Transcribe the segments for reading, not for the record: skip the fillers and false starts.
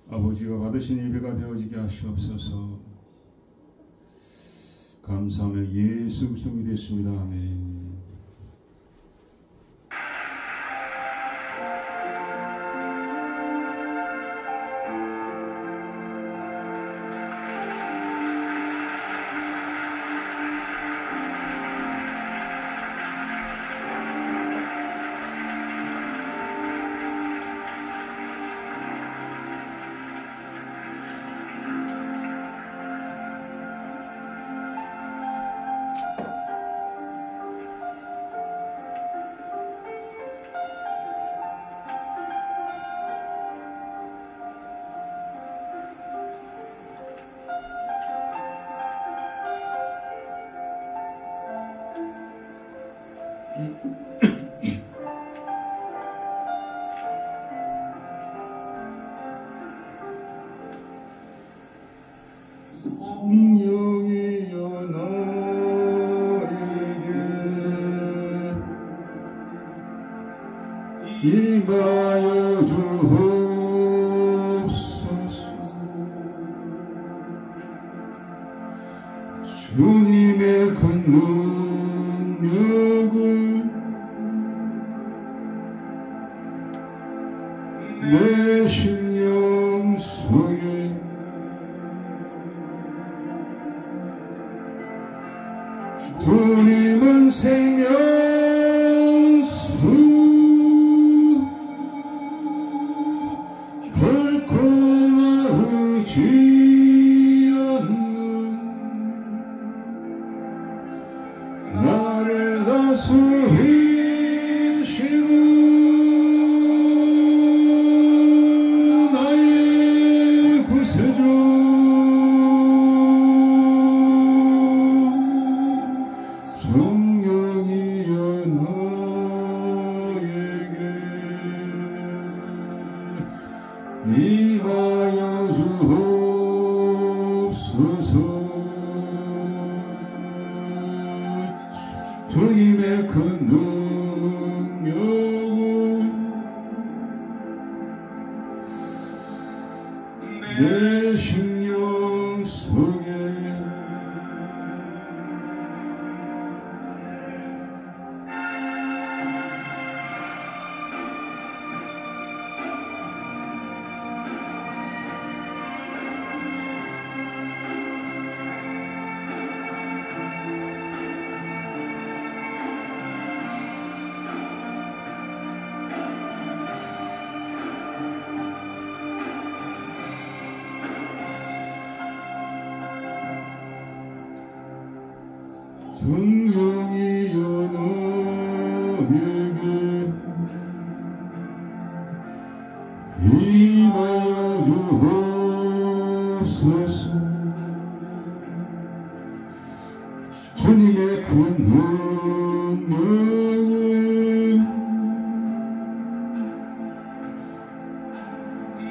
아버지가 받으신 예배가 되어지게 하시옵소서. 감사하며 예수 그리스도 믿겠습니다. 아멘. 성령이여 나에게 임하여 주옵소서. 주님의 큰 능력을 내 심령 속에 주님은 생명수 결코 마르지 않는 나를 다스리시는 나의 구세주 성령이여 나에게 임하여 주옵소서. 주님의 큰 능력을 내 심령 속에 성령이여 나에게 임하여 주옵소서. 주님의 큰 능력을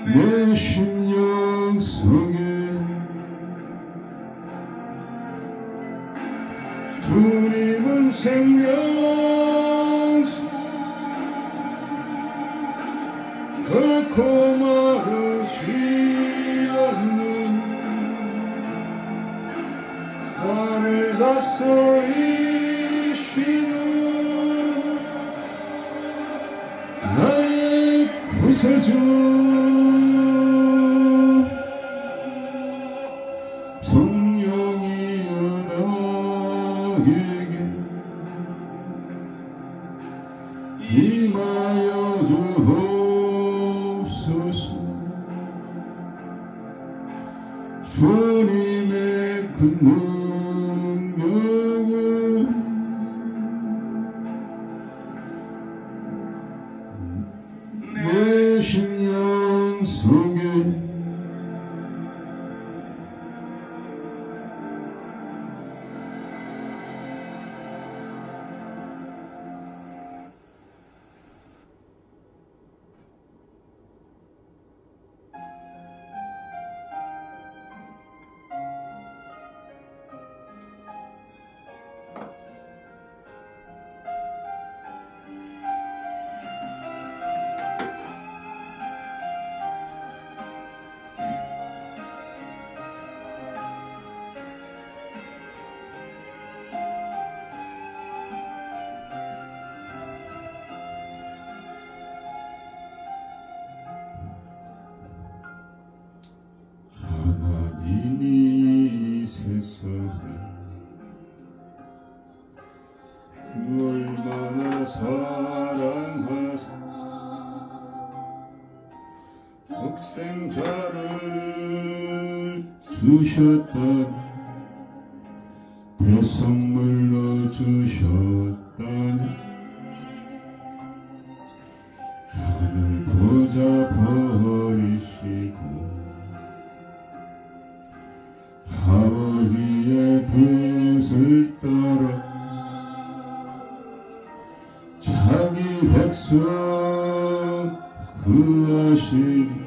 내 심령 속에 주님은 생명수 결코 마르지 않는 나를 다스리시는 나의 구세주 성령이여 나에게 임하여 주옵소서. 주님의 큰 능력을 내 심령 속에 얼마나 사랑하사 독생자를 주셨다니 대성물로 주셨다니 하늘 보좌 버리시고 아버지의 뜻을 따라 자기 백성 구하시니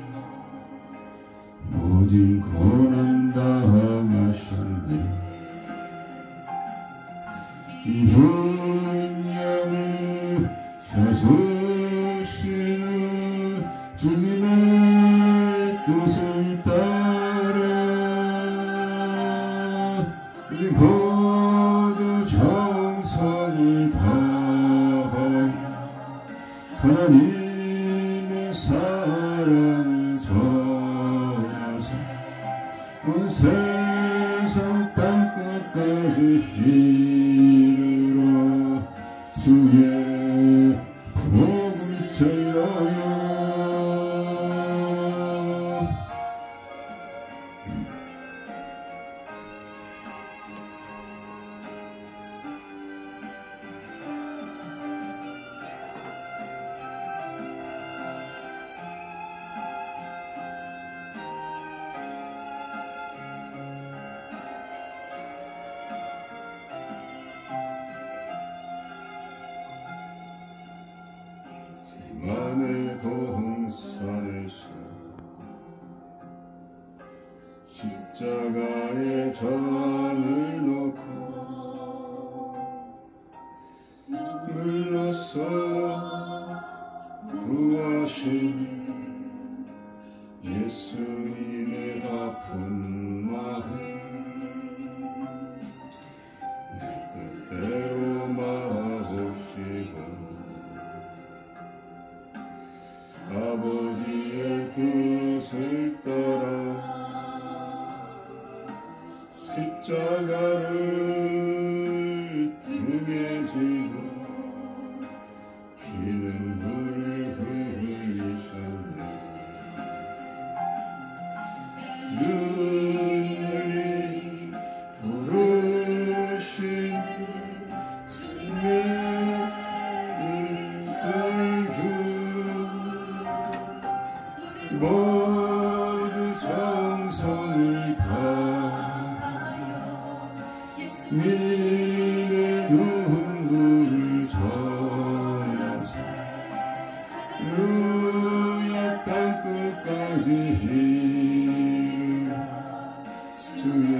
모진 고난 당하실래 분양을 사소시는 주님의 뜻을 따라 이 모두 정성을 다하여 하나님의 사랑을 전하사 온 세상 땅끝까지 이르러 주의 복음을 전하여 만의 동산에서 십자가에 전을 놓고 눈물로써 구하신 예수님의 아픈 마음 내 뜻대로 마옵시고 아버지의 뜻을 따라 십자가를 등에 지고 피눈물을 흘리셨네 눈물이 부르신 주님의 모두 정성을 다하여 주님의 눈물을 전하사 루야 땅끝까지 이르러 주의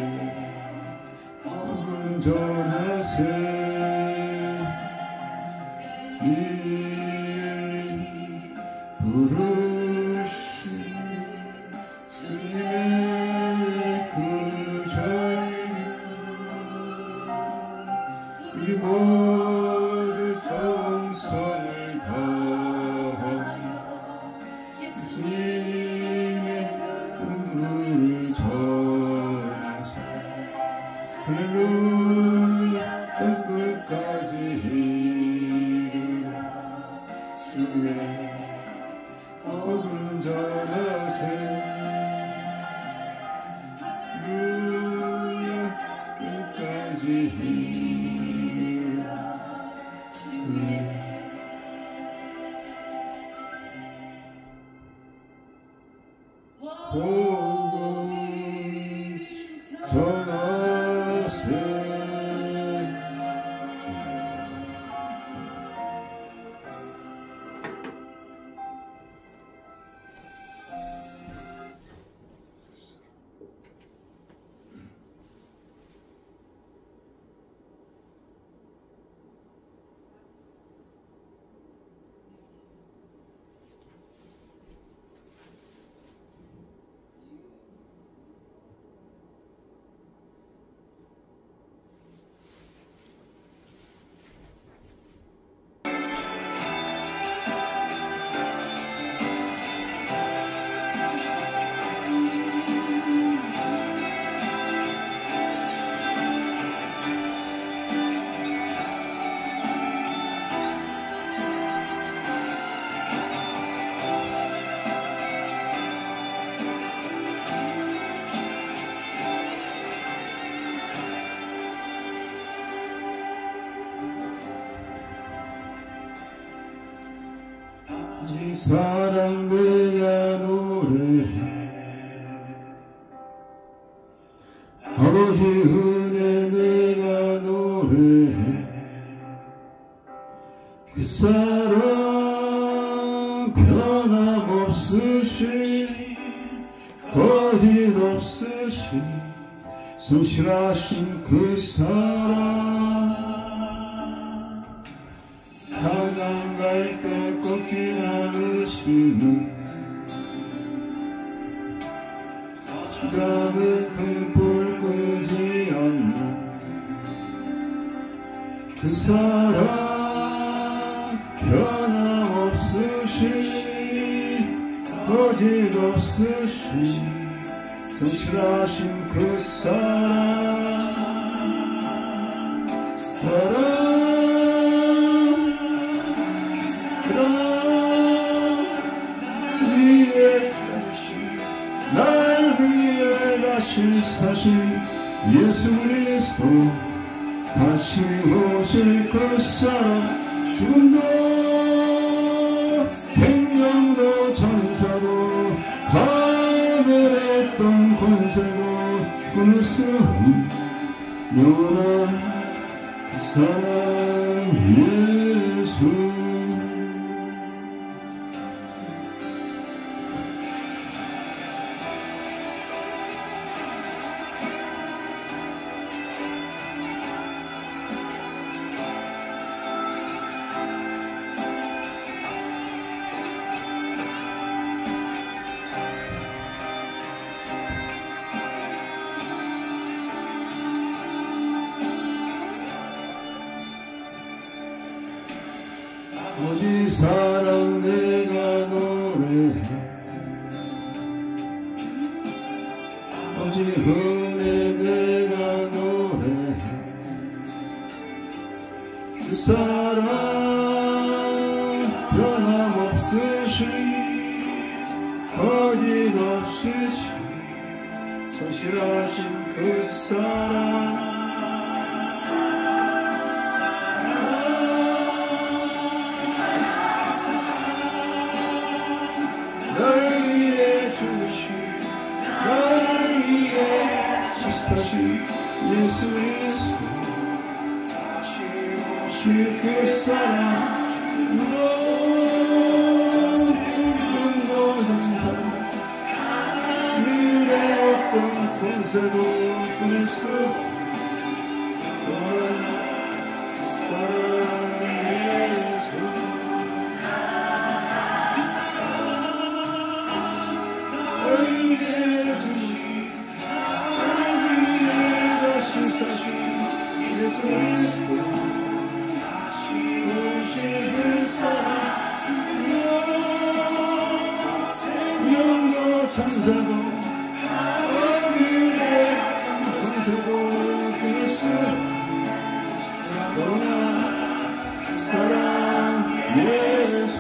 복음 전하세 부르신 주님의 그 절규 우리 모두 정성을 다하여 주님의 눈물을 전하사 할렐루야 땅끝까지 이르러 주의 복음 전하세 루야 끝까지 이르러 주의 복음 전하세 사랑 내가 노래해 아버지 은혜 내가 노래해 그 사랑 변함없으신 거짓 없으신 성실하신 그 사랑 사랑 갈때 꺾지 않으시는 작은 등불 끄지 않는 그 사랑 변함없으신 거짓 없으신 성실하신 그 사랑 날 위해 다시 사신 예수 그리스도 다시 오실 그 사랑 죽음도 생명도 천사도 하늘의 땅 권세도 끊을 수 없는 영원한 그 사랑 예수 아버지 사랑 내가 노래해 아버지 은혜 내가 노래해 그 사랑 변함없으신 거짓 없으신 성실하신 그 사랑 날 위해 주신 날 위해 지사신 예수 그리스도 다시 오실 그 사랑 영원한 사랑 하늘의 어떤 권세도 끊을 수 없는 그 사랑 예수 예수 그리스도 다시 오실 그 사랑 생명도 천사도 하늘의 권세도 끊을 수 영원한 그 사랑 예수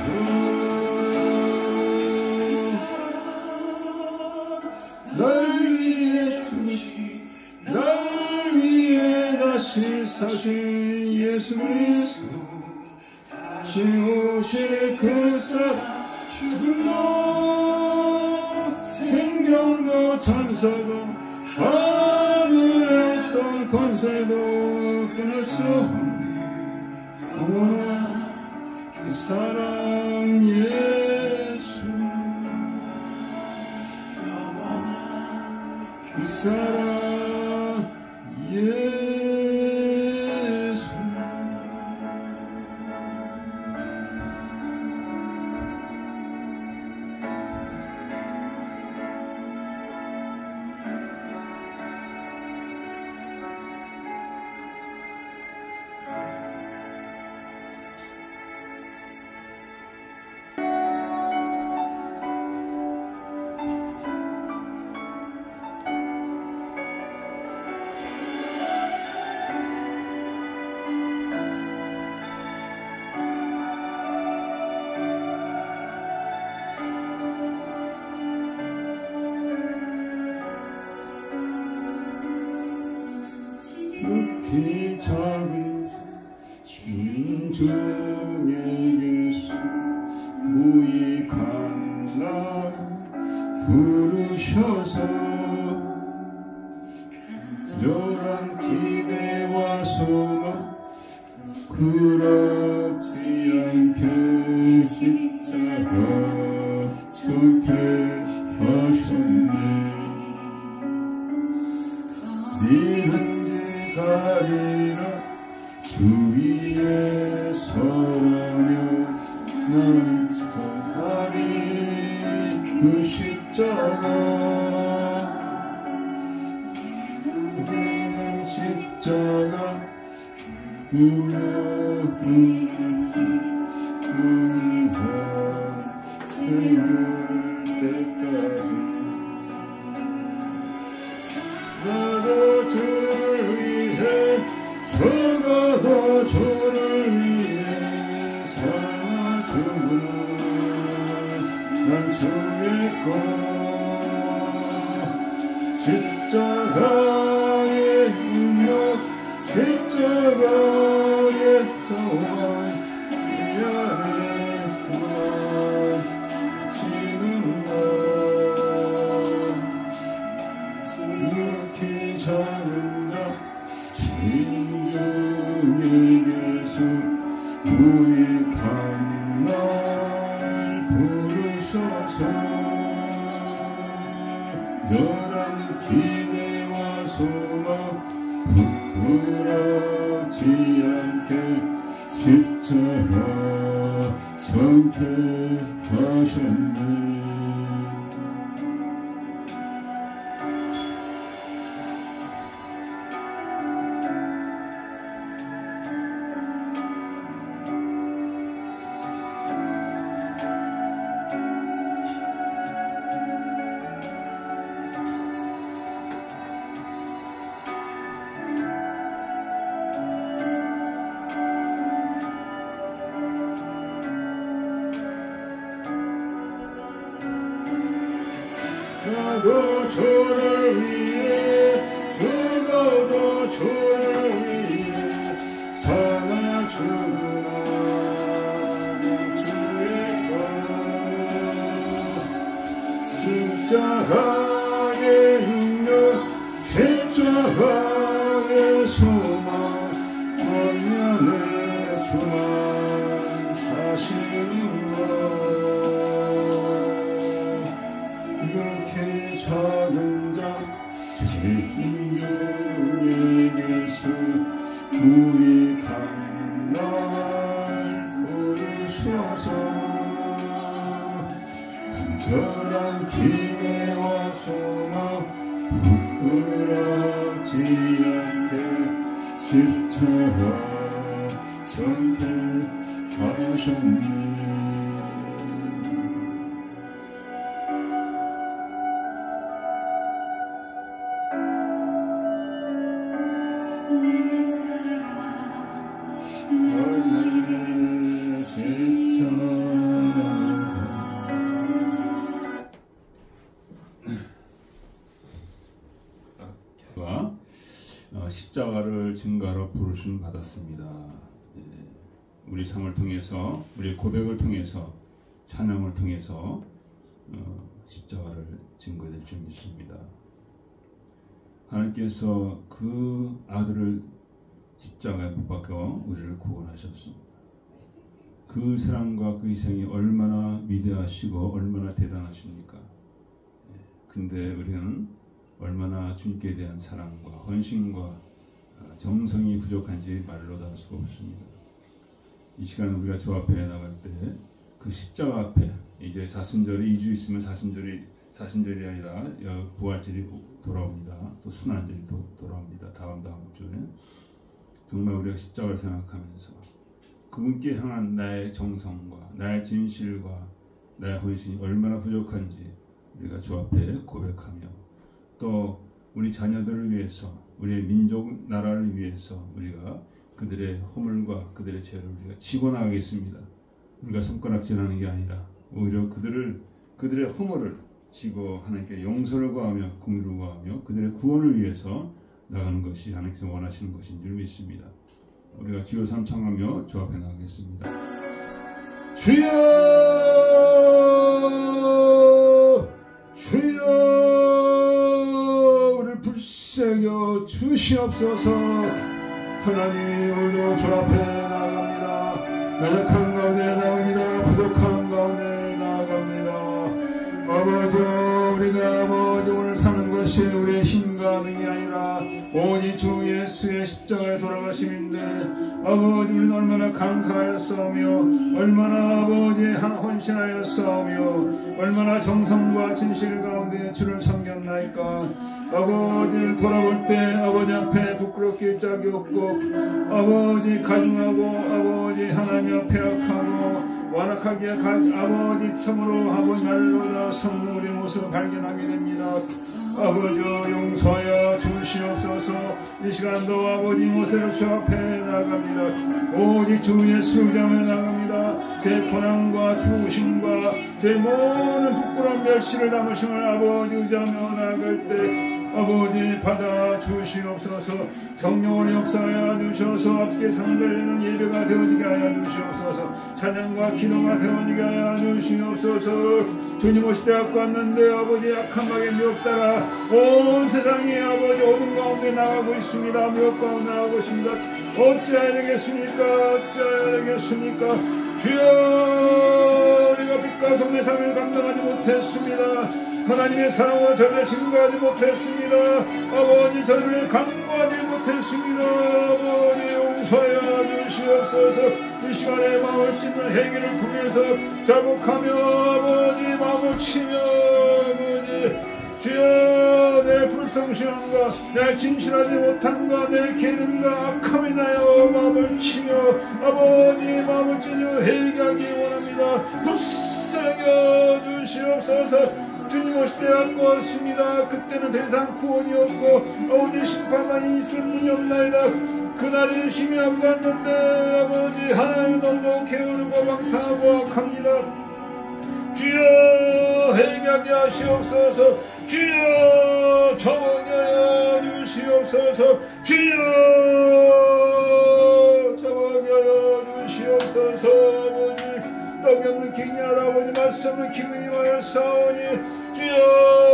날 위해 주신 날 위해 다시 사신 예수 그리스도 다시 오실 그 사랑 죽음도 생명도 천사도 하늘의 어떤 권세도 끊을 수 없는 영원한 그 사랑 예수 영원한 그 사랑 예수 높이 작은 주님 중에 계신 무익한 부르셔서 간절한 기대와 소망 부끄럽지 않게 십자가 져게 하셨네. 이른지 가리라 주 위에 서며 나는 차라리 그 십자가 내 십자가 채울 때까지 나도 주를 위해 서가도 주를 위해 살아주구나. 난 주의 것 십자가의 능력 십자가의 소망 내 안에 사시는 것 이렇게 작은 자 주인 중에 예수 구입한 날 부르셔서 열한 기대와 소망 부끄럽지 않게 십자가 져게 하셨네. 나도 주를 위해 죽어도 주를 위해 살아주구나. 주의 것 십자가의 능력 십자가의 소망 너희안에 주만 사시는 것 이렇게 작은 자 죄인 중에 예수 구입한 날 부르셔서 간절한 기대와 소망 부끄럽지 않게 십자가 져게 하셨네. 십자가를 증거하러 부르심 받았습니다. 우리 삶을 통해서 우리 고백을 통해서 찬양을 통해서 십자가를 증거될 줄 믿습니다. 하나님께서 그 아들을 십자가에 못 박혀 우리를 구원하셨습니다. 그 사랑과 그 희생이 얼마나 위대하시고 얼마나 대단하십니까? 근데 우리는 얼마나 주님께 대한 사랑과 헌신과 정성이 부족한지 말로 다 할 수가 없습니다. 이 시간 우리가 주 앞에 나갈 때 그 십자가 앞에 이제 사순절이 2주 있으면 사순절이 아니라 부활절이 돌아옵니다. 또 순환절이 돌아옵니다. 다음 주에 정말 우리가 십자가를 생각하면서 그분께 향한 나의 정성과 나의 진실과 나의 헌신이 얼마나 부족한지 우리가 주 앞에 고백하며 또 우리 자녀들을 위해서 우리의 민족 나라를 위해서 우리가 그들의 허물과 그들의 죄를 우리가 지고 나가겠습니다. 우리가 손가락질하는 게 아니라 오히려 그들의 허물을 지고 하나님께 용서를 구하며 긍휼을 구하며 그들의 구원을 위해서 나가는 것이 하나님께서 원하시는 것인 줄 믿습니다. 우리가 주여 삼창하며 주 앞에 나가겠습니다. 주여 주여 불쌍여 주시옵소서. 하나님 오늘도 주 앞에 나아갑니다. 연약한 가운데 나옵니다. 부족한 가운데 나아갑니다. 아버지 우리가 아버지 오늘 사는 것이 우리의 힘과 능이 아니라 오직 주 예수의 십자가에 돌아가심인데 아버지 우리는 얼마나 감사하였사오며 얼마나 아버지 헌신하였사오며 얼마나 정성과 진실 가운데 주를 섬겼나이까. 아버지 돌아볼 때 아버지 앞에 부끄럽게 할 적이 없고 아버지 가증하고 아버지 하나님 앞에 악하고 완악하게 아버지 참으로 아버지 말로다 성는 우리 모습을 발견하게 됩니다. 아버지 용서하여 주시옵소서. 이 시간도 아버지 모세로 주 앞에 나갑니다. 오직 주 예수 이름에 나갑니다. 제 고난과 주심과 제 모든 부끄러운 멸시를 담으심을 아버지 의지하며 나갈 때 아버지 받아 주시옵소서. 성령을 역사하여 주셔서 앞에 상달되는 예배가 되어지게 하여 주시옵소서. 찬양과 기도가 되어지게 하여 주시옵소서. 주님 오시되 앞고 왔는데 아버지 악한 막에 미혹 따라 온 세상이 아버지 어둠 가운데 나가고 있습니다. 미혹 가운데 나가고 있습니다. 어찌해야 되겠습니까? 어찌해야 되겠습니까? 주여 우리가 빛과 성의 삶을 감당하지 못했습니다. 하나님의 사랑과 저를 증거하지 못했습니다. 아버지 저를 간구하지 못했습니다. 아버지 용서하여 주시옵소서. 이 시간에 마음을 찢는 행위를 통해서 자복하며 아버지 마음을 치며 아버지 주여 내 불성실함과 내 진실하지 못함과 내 게으름과 악함이 나여 마음을 치며 아버지 마음을 찢어 회개하기 원합니다. 불쌍여 주시옵소서. 주님 오시되 앞고 왔습니다. 그때는 더 이상 구원이 없고 오직 심판만 있을 뿐이 없나이다. 그날이 심히 앞고 왔는데 아버지 하나님은 너무도 게으르고 방탕하고 악합니다. 주여 회개하게 하시옵소서. 주여 저버려 주시옵소서. 주여 저버려 주시옵소서. 아버지 떡이 없는 기이하다 아버지 말씀 없는 기분이 하였사오니 주여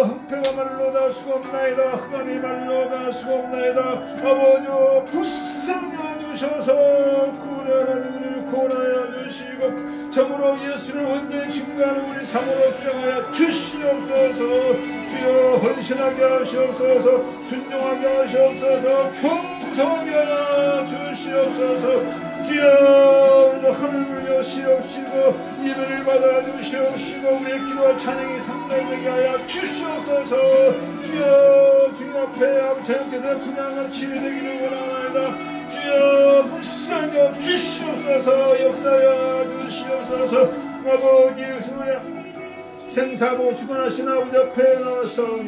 흥패가 말로다 수없나이다. 흑암이 말로다 수없나이다. 아버지 불쌍여 주셔서 구원하는 우리를 구원하여 주시고 참으로 예수를 완전히 증거하는 우리 삶으로 주장하여 주시옵소서. 주여 헌신하게 하시옵소서. 순종하게 하시옵소서. 충성하게 하여 주시옵소서. 주여 오늘도 하늘을 여시옵시고 예배를 받아 주시옵시고 우리의 기도와 찬양이 상달되게 하여 주시옵소서. 주여 주님 앞에 자연께서 그냥같이 되기를 원하나이다. 주여 불쌍여 주시옵소서. 역사여 주시옵소서. 아버지 생사고 주관하신 아버지 앞에 나왔사오니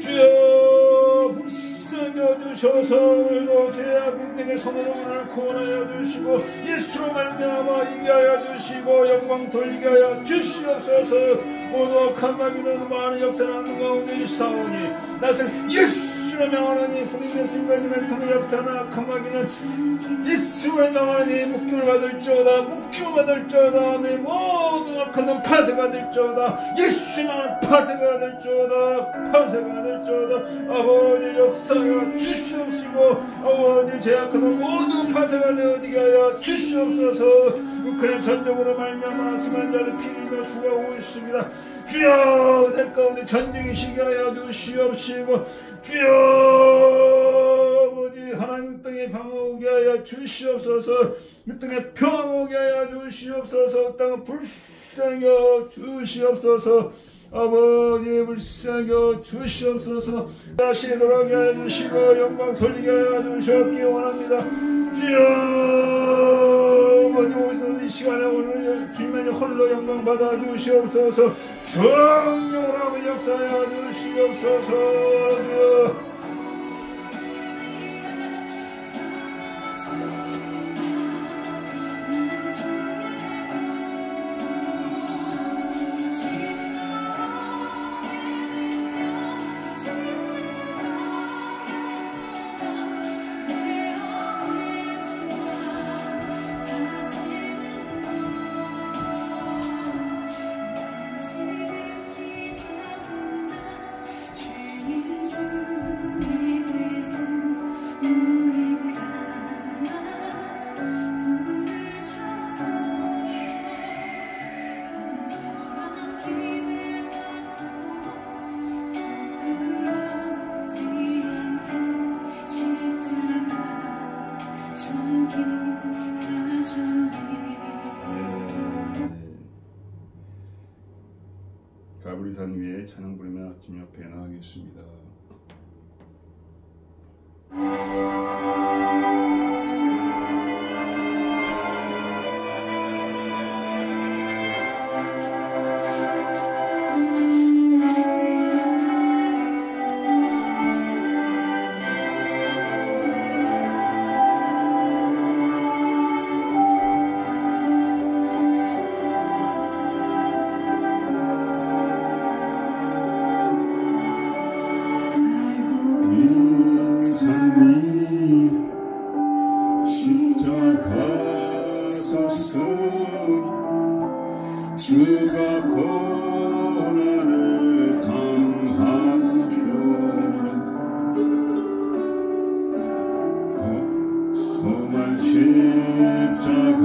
주여 불쌍여 주셔서 오늘도 죄악 운명의 선으로 우리를 구원하여 주시고 예수로 말미암아 이기게 하여 주시고 영광 돌리게 하여 주시옵소서. 오늘 악한 마귀는 많은 역사하는 가운데 있사오니 나는 예수로 명하노니 후임의 순간임을 통해 역사하는 악한 마귀는 예수로 명하노니 묶임을 받을지어다. 묶임을 받을지어다. 내 모든 악한 놈 파쇄받을지어다. 예수만 파쇄받을지어다. 파쇄받을지어다. 아버지 역사하여 주시옵시고 아버지 제약한 놈 모든 파쇄가 되어지게 하여 주시옵소서. 우크라이나 전적으로 말미암아 수많은 자들 피리며 죽어오고 있습니다. 주여 내 가운데 전쟁이 시게 하여 주시옵시고 주여 아버지 하나님 땅에 방어오게 하여 주시옵소서. 이 땅에 평화오게 하여 주시옵소서. 땅을 불쌍여 주시옵소서. 아버지 불쌍여 주시옵소서. 다시 돌아오게 하여 주시고 영광 돌리게 하여 주셨기 원합니다. 주여 아버지 오셔서 이 시간에 오늘 주님의 홀로 영광 받아 주시옵소서. 성령으로 아버지 역사하여 주시옵소서. 주여 찬양 부르며 주님 옆에 나가겠습니다. 주가 고난을 당한 표를 험한 십자가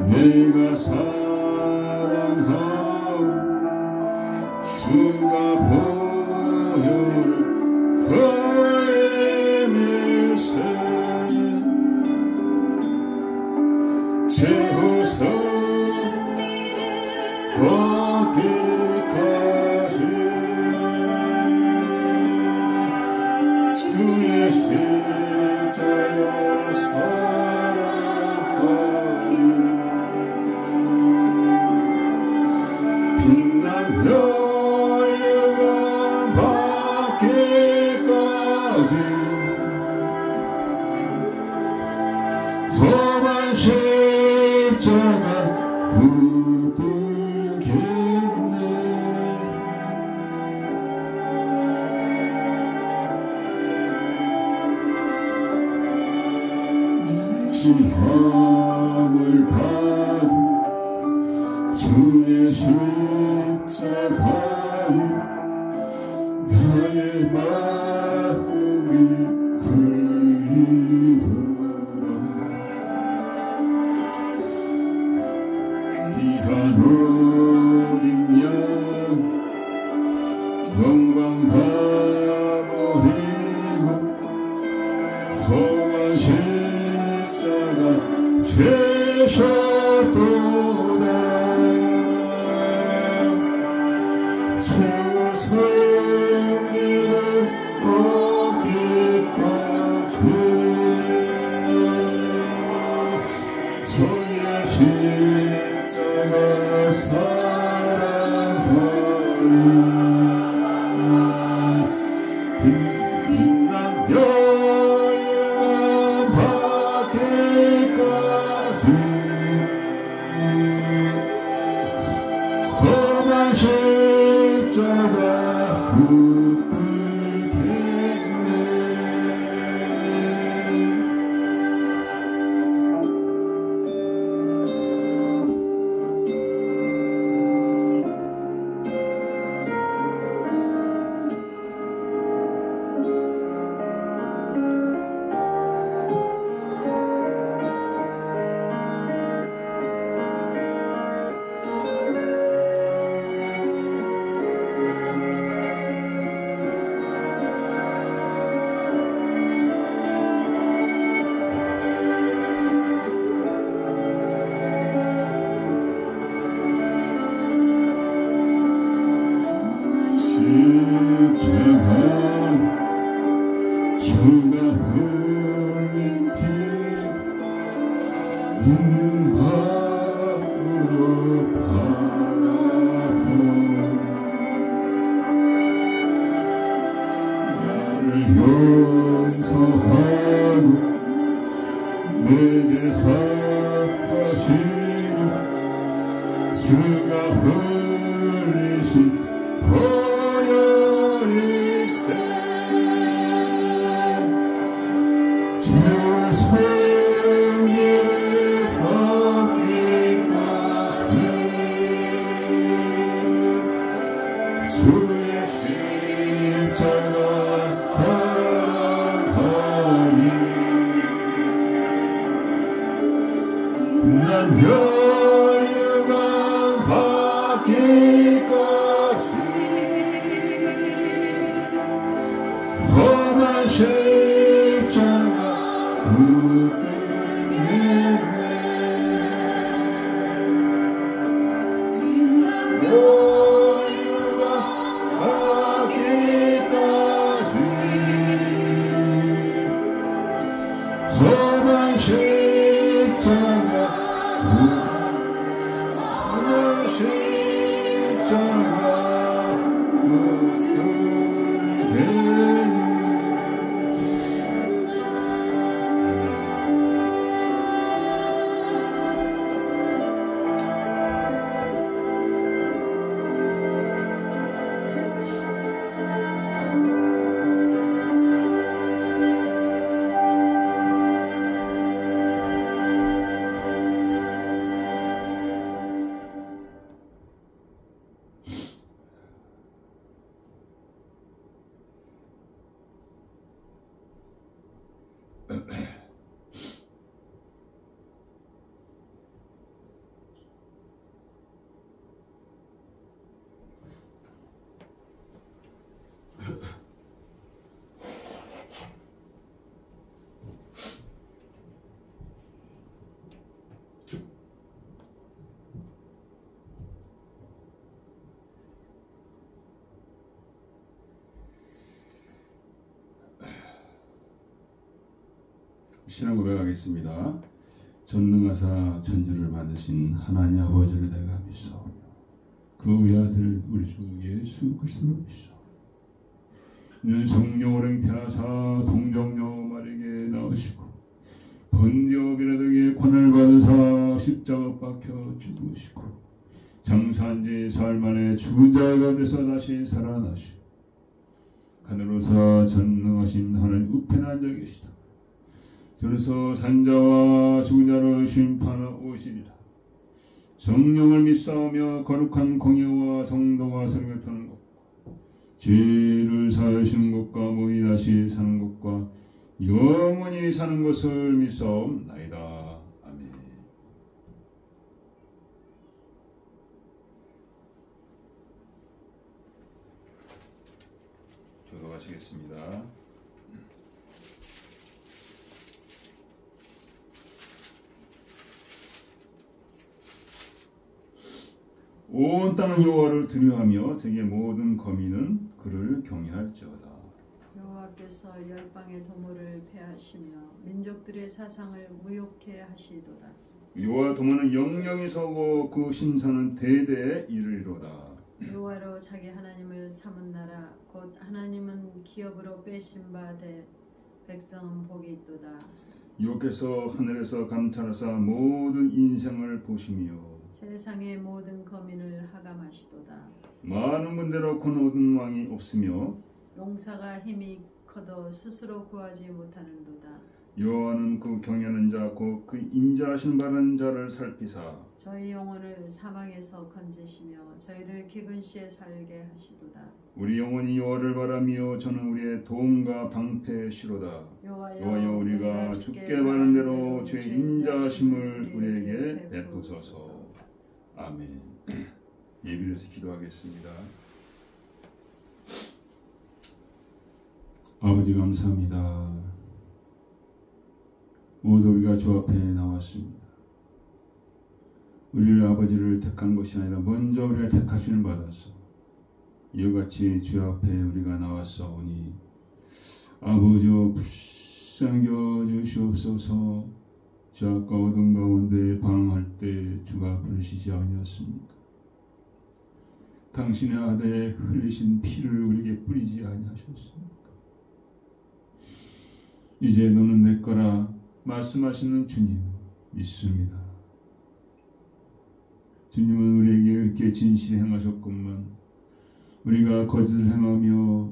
내가 사랑하오 주가 보혈을 흘리밀세 채우소 어디까지 주의 십자가 사랑하니 빛난 멸류관 받기까지 험한 십자가 시험을 받은 주의 십자가에 나의 마음이 흘리도록 귀한 어린 양 영광 다 버리고 험한 십자가 되셨도다 최후 승리를 얻기까지 주의 십자가 사랑하리 빛난 멸류관 받기까지 험한 십자가 붙들겠네 십자가 주가 흘린 피 있는 마음으로 바라보니 나를 용서하고 내게 사하시는 주가 흘리신 보혈일세 주의 승리를 얻기까지 주의 십자가 사랑하리 난 멸류관 받기까지 험한 십자가 붙들겠네 빛난 멸류관 신앙 고백하겠습니다. 전능하사 천지를 만드신 하나님 아버지를 내가 믿사오며 그 외아들 우리 주 예수 그리스도를 믿사오며 이는 성령으로 잉태하사 동정녀 마리아에게 나으시고 본디오 빌라도에게 고난을 받으사 십자가 박혀 죽으시고 장사한 지 사흘 만에 죽은 자 가운데서 다시 살아나시고 하늘로서 전능하신 하나님 우편에 앉아 계시다. 그래서 산자와 죽은 자를 심판하러 오시리라. 성령을 믿사오며 거룩한 공예와 성도가 설교하는 것과 죄를 사하신 것과 몸이 다시 사는 것과 영원히 사는 것을 믿사옵나이다. 아멘. 기도하시겠습니다. 온 땅은 여호와를 두려워하며 세계 모든 거민은 그를 경외할지어다. 여호와께서 열방의 도모를 패하시며 민족들의 사상을 무욕해 하시도다. 여호와 도모는 영영이 서고 그 심사는 대대에 이르리로다. 여호와로 자기 하나님을 삼은 나라 곧 하나님은 기업으로 빼신 바 되 백성은 복이 있도다. 여호와께서 하늘에서 감찰하사 모든 인생을 보시며 세상의 모든 거민을 하감하시도다. 많은 군대로 거노든 왕이 없으며 용사가 힘이 커도 스스로 구하지 못하는도다. 여호와는 그 경외하는 자 곧 그 인자하신 바른 자를 살피사 저희 영혼을 사망에서 건지시며 저희를 기근 시에 살게 하시도다. 우리 영혼이 여호와를 바라며 저는 우리의 도움과 방패시로다. 여호와여 우리가 죽게 바른 대로 주의 인자하심을 우리에게 베푸소서. 아멘. 예비해서 기도하겠습니다. 아버지 감사합니다. 모두 우리가 주 앞에 나왔습니다. 우리를 아버지를 택한 것이 아니라 먼저 우리가 택하심을 받아서 이와 같이 주 앞에 우리가 나왔사오니 아버지여 불쌍히 여주시옵소서. 저 아까 어둠 가운데 방황할 때 주가 부르시지 아니었습니까? 당신의 아들의 흘리신 피를 우리에게 뿌리지 아니하셨습니까? 이제 너는 내 거라 말씀하시는 주님 믿습니다. 주님은 우리에게 이렇게 진실히 행하셨건만 우리가 거짓을 행하며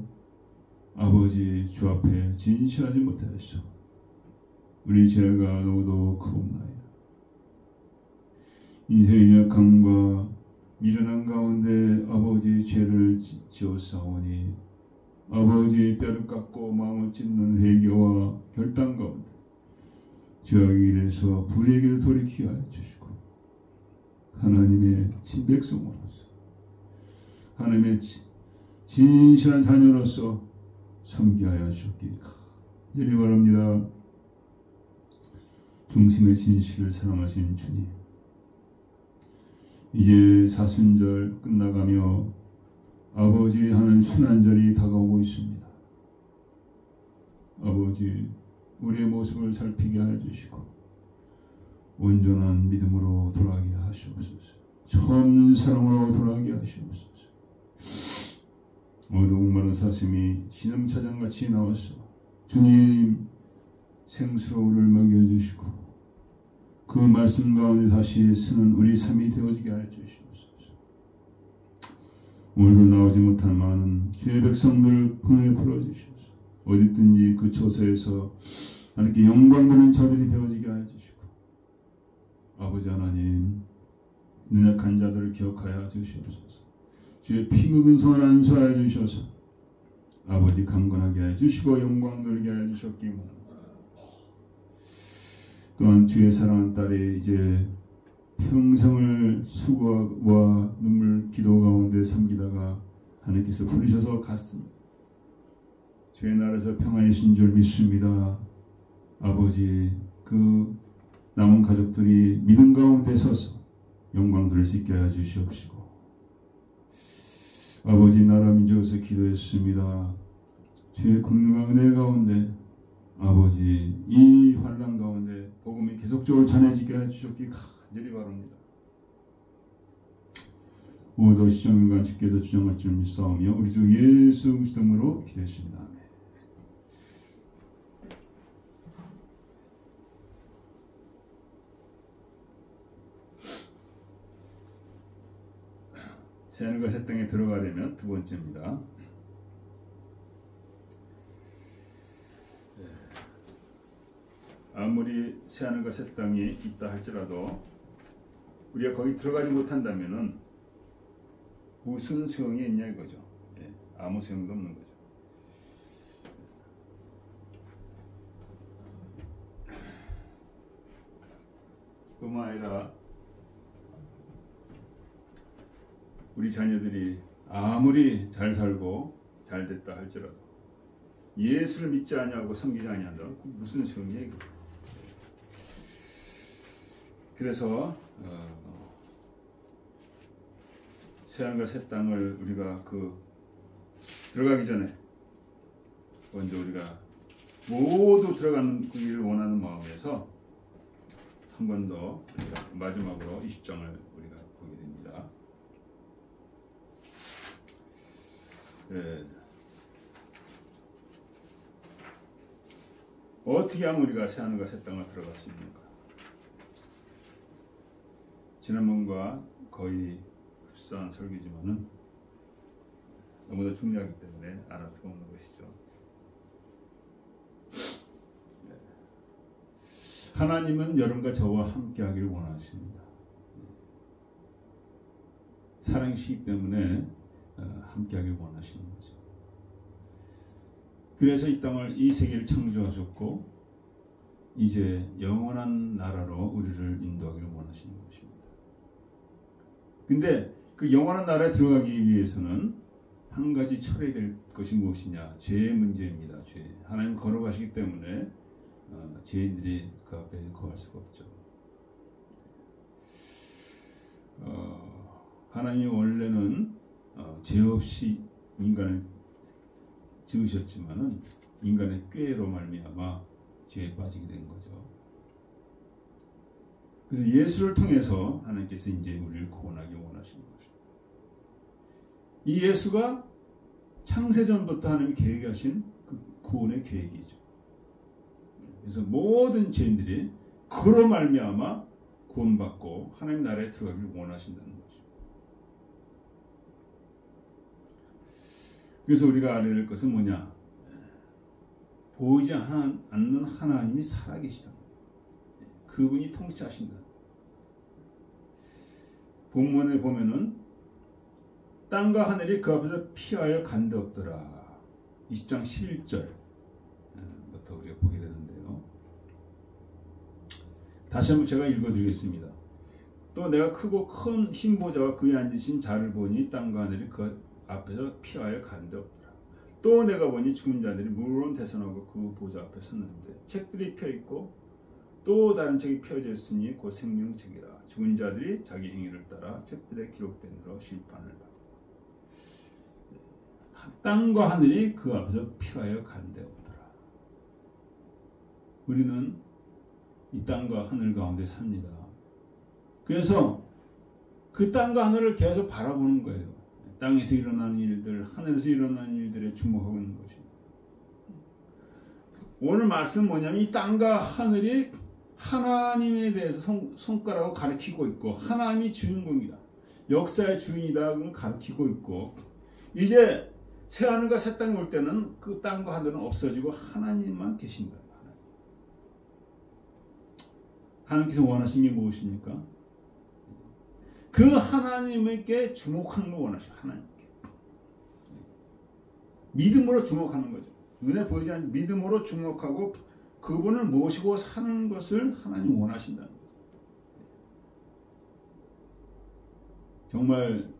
아버지 주 앞에 진실하지 못하였소. 우리 죄가 너무도 크옵나이다. 인생의 약함과 미련한 가운데 아버지 죄를 지었사오니 아버지 뼈를 깎고 마음을 찢는 회개와 결단 가운데 죄악의 길에서 불의의 길을 돌이키게 하여 주시고 하나님의 친백성으로서 하나님의 진실한 자녀로서 섬기게 하여 주시기 간절히 바랍니다. 중심의 진실을 사랑하신 주님, 이제 사순절 끝나가며 아버지 하는 순환절이 다가오고 있습니다. 아버지 우리의 모습을 살피게 해주시고 온전한 믿음으로 돌아가게 하시옵소서. 참 사랑으로 돌아가게 하시옵소서. 어두운 마른 사슴이 신음차장같이 나와서 주님 생수로 우리를 먹여주시고 그 말씀 가운데 다시 쓰는 우리 삶이 되어지게 하여 주시옵소서. 오늘도 나오지 못한 많은 주의 백성들 분을 풀어주시옵소서. 어디든지 그 처소에서 하나님께 영광받는 자들이 되어지게 하여 주시고 아버지 하나님 연약한 자들을 기억하여 주시옵소서. 주의 피 묻은 손을 안수하여 주셔서 아버지 강건하게 하여 주시고 영광 돌게 하여 주셨기에 또한 주의 사랑하는 딸이 이제 평생을 수고와 눈물 기도 가운데 섬기다가 하나님께서 부르셔서 갔습니다. 주의 나라에서 평안이신 줄 믿습니다. 아버지 그 남은 가족들이 믿음 가운데 서서 영광 돌릴 수 있게 하여 주시옵시고 아버지 나라 민족에서 기도했습니다. 주의 긍휼과 은혜 가운데 아버지 이 환난 가운데 복음이 계속적으로 전해지게 해주셨기 간절히 바랍니다. 오늘도 시정인간 주께서 주장할 줄 믿사오며 우리 주 예수 그리스도로 기도했습니다. 아멘. 새하늘과 새 땅에 들어가려면 두 번째입니다. 아무리 새하늘과 새 땅이 있다 할지라도 우리가 거기 들어가지 못한다면은 무슨 소용이 있냐 이거죠. 아무 소용도 없는 거죠. 뿐만 아니라 우리 자녀들이 아무리 잘 살고 잘 됐다 할지라도 예수를 믿지 아니하고 섬기지 아니한다. 무슨 소용이야 이거. 그래서 새하늘과 새 땅을 우리가 들어가기 전에 먼저 우리가 모두 들어가는 그 길을 원하는 마음에서 한 번 더 우리가 마지막으로 20장을 우리가 보게 됩니다. 어떻게 하면 우리가 새하늘과 새 땅을 들어갈 수 있는가? 지난번과 거의 흡사한 설교지만은 너무나 중요하기 때문에 안 할 수가 없는 것이죠. 하나님은 여러분과 저와 함께하기를 원하십니다. 사랑이시기 때문에 함께하기를 원하시는 거죠. 그래서 이 땅을 이 세계를 창조하셨고 이제 영원한 나라로 우리를 인도하기를 원하시는 것입니다. 근데 그 영원한 나라에 들어가기 위해서는 한 가지 처리해야 될 것이 무엇이냐? 죄의 문제입니다. 죄. 하나님 걸어가시기 때문에 죄인들이 그 앞에 거할 수가 없죠. 하나님이 원래는 죄 없이 인간을 지으셨지만은 인간의 꾀로 말미암아 죄에 빠지게 된 거죠. 그래서 예수를 통해서 하나님께서 이제 우리를 구원하기 원하시는 것입니다. 이 예수가 창세전부터 하나님이 계획하신 그 구원의 계획이죠. 그래서 모든 죄인들이 그로 말미암아 구원받고 하나님 나라에 들어가기를 원하신다는 거죠. 그래서 우리가 알아야 될 것은 뭐냐? 보이지 않는 하나님이 살아계시다. 그분이 통치하신다. 본문에 보면은 땅과 하늘이 그 앞에서 피하여 간데 없더라. 20장 11절부터 우리가 보게 되는데요. 다시 한번 제가 읽어드리겠습니다. 또 내가 크고 큰 흰 보좌와 그에 앉으신 자를 보니 땅과 하늘이 그 앞에서 피하여 간데 없더라. 또 내가 보니 죽은 자들이 물론 대선하고 그 보좌 앞에 섰는데 책들이 펴있고 또 다른 책이 펴져 있으니 곧 생명책이라. 죽은 자들이 자기 행위를 따라 책들에 기록된 대로 심판을 받고 땅과 하늘이 그 앞에서 피하여 간데 없더라. 우리는 이 땅과 하늘 가운데 삽니다. 그래서 그 땅과 하늘을 계속 바라보는 거예요. 땅에서 일어나는 일들, 하늘에서 일어나는 일들에 주목하고 있는 것입니다. 오늘 말씀 뭐냐면 이 땅과 하늘이 하나님에 대해서 손가락으로 가리키고 있고 하나님이 주인공이다. 역사의 주인이다. 가리키고 있고 이제 새하늘과 새 땅이 올 때는 그 땅과 하늘은 없어지고 하나님만 계신다. 하나님께서 원하신 게 무엇입니까? 그 하나님에게 주목하는 걸 원하시고 하나님께 믿음으로 주목하는 거죠. 눈에 보이지 않는 믿음으로 주목하고 그분을 모시고 사는 것을 하나님 원하신다는 거죠. 정말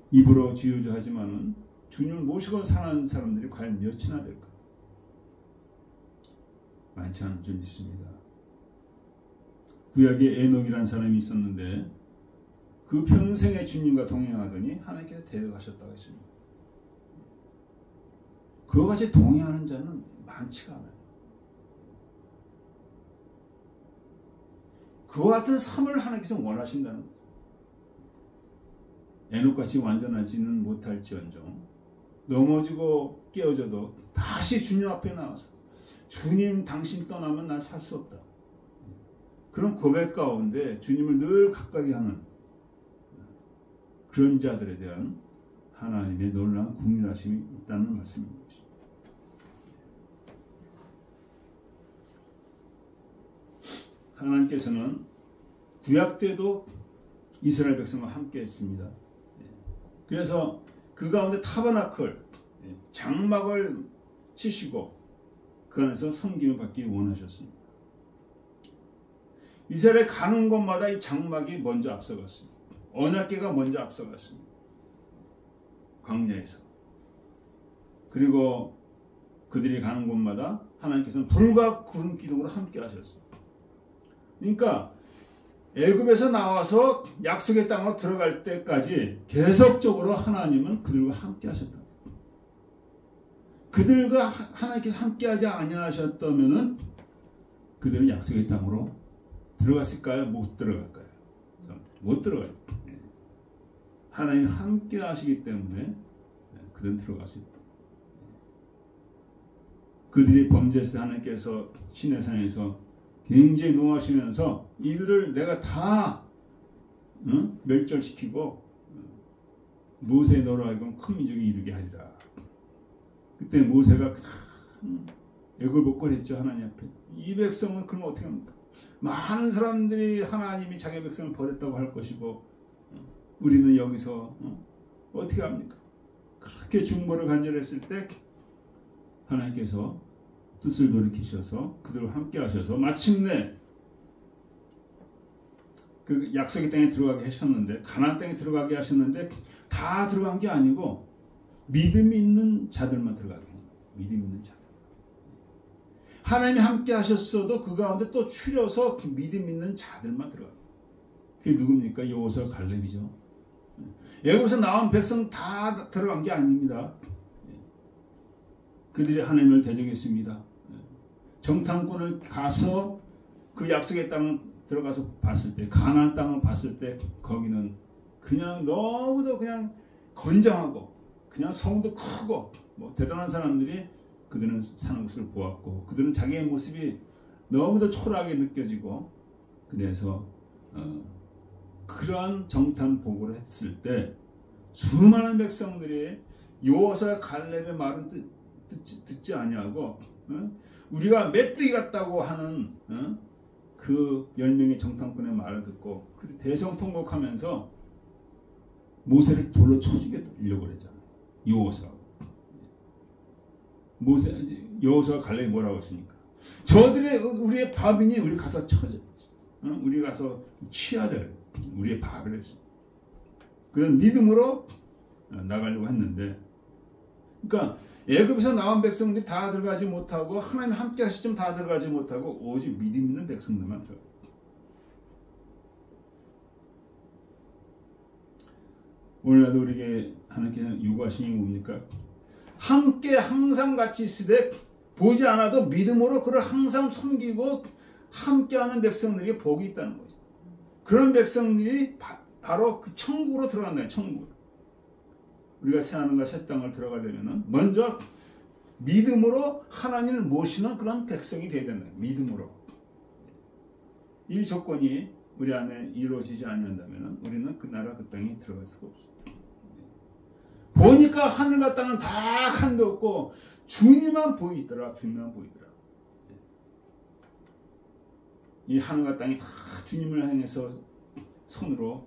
입으로 주요주하지만은 주님을 모시고 사는 사람들이 과연 몇이나 될까? 많지 않은 줄 믿습니다. 구약에 에녹이라는 사람이 있었는데 그 평생에 주님과 동행하더니 하나님께서 데려가셨다고 했습니다. 그와 같이 동행하는 자는 많지가 않아요. 그와 같은 삶을 하나님께서 원하신다는 거죠. 에녹같이 완전하지는 못할지언정 넘어지고 깨어져도 다시 주님 앞에 나와서 주님 당신 떠나면 난 살 수 없다. 그런 고백 가운데 주님을 늘 가까이 하는 그런 자들에 대한 하나님의 놀라운 국률하심이 있다는 말씀입니다. 하나님께서는 구약 때도 이스라엘 백성과 함께 했습니다. 그래서 그 가운데 타버나클 장막을 치시고 그 안에서 섬김을 받기 원하셨습니다. 이스라엘에 가는 곳마다 이 장막이 먼저 앞서갔습니다. 언약궤가 먼저 앞서갔습니다. 광야에서. 그리고 그들이 가는 곳마다 하나님께서는 불과 구름 기둥으로 함께 하셨습니다. 그러니까 애굽에서 나와서 약속의 땅으로 들어갈 때까지 계속적으로 하나님은 그들과 함께 하셨다. 그들과 하나님께서 함께하지 아니하셨다면은 그들은 약속의 땅으로 들어갔을까요? 못 들어갈까요? 못 들어가요. 하나님이 함께 하시기 때문에 그들은 들어갔어요. 그들이 범죄했을 때 하나님께서 시내산에서 굉장히 노하시면서 이들을 내가 다 멸절시키고 모세의 너로 하여금 큰 민족이 이루게 하리라. 그때 모세가 애굽을 복걸했죠. 하나님 앞에. 이 백성은 그러면 어떻게 합니까? 많은 사람들이 하나님이 자기 백성을 버렸다고 할 것이고 우리는 여기서 어떻게 합니까? 그렇게 중보를 간절했을 때 하나님께서 뜻을 돌이키셔서 그들과 함께 하셔서 마침내 그 약속의 땅에 들어가게 하셨는데 가나안 땅에 들어가게 하셨는데 다 들어간 게 아니고 믿음이 있는 자들만 들어가게 합니다. 믿음 있는 자들. 하나님이 함께 하셨어도 그 가운데 또 추려서 그 믿음 있는 자들만 들어가요. 그게 누굽니까? 여호수아 갈렙이죠. 애굽에서 나온 백성 다 들어간 게 아닙니다. 그들이 하나님을 대적했습니다. 정탐꾼을 가서 그 약속의 땅 들어가서 봤을 때 가나안 땅을 봤을 때 거기는 그냥 너무도 그냥 건장하고 그냥 성도 크고 뭐 대단한 사람들이 그들은 사는 것을 보았고 그들은 자기의 모습이 너무도 초라하게 느껴지고 그래서 그러한 정탐 보고를 했을 때 수많은 백성들이 여호수아 갈렙의 말은 듣지 아니하고 우리가 메뚜기 같다고 하는 그 10명의 정탐꾼의 말을 듣고 그 대성통곡하면서 모세를 돌로 쳐 죽이려고 그랬잖아요. 여호수아 갈렙이 뭐라고 했습니까? 저들의 우리의 밥이니 우리 가서 쳐자. 우리 가서 취하자. 우리의 밥을 했어. 그런 믿음으로 나가려고 했는데, 그러니까 애굽에서 나온 백성들이 다 들어가지 못하고 하나님 함께 하시지만 다 들어가지 못하고 오직 믿음 있는 백성들만 들어가. 오늘날도 우리에게 하나님께서 요구하시는 게 뭡니까? 함께 항상 같이 있으되 보지 않아도 믿음으로 그를 항상 섬기고 함께하는 백성들에게 복이 있다는 거죠. 그런 백성들이 바로 그 천국으로 들어간다. 천국. 우리가 새하늘과 새 땅을 들어가려면 먼저 믿음으로 하나님을 모시는 그런 백성이 되어야 된다. 믿음으로. 이 조건이 우리 안에 이루어지지 아니한다면 우리는 그 나라 그 땅에 들어갈 수가 없습니다. 보니까 하늘과 땅은 다 한데 없고 주님만 보이더라. 주님만 보이더라. 이 하늘과 땅이 다 주님을 향해서 손으로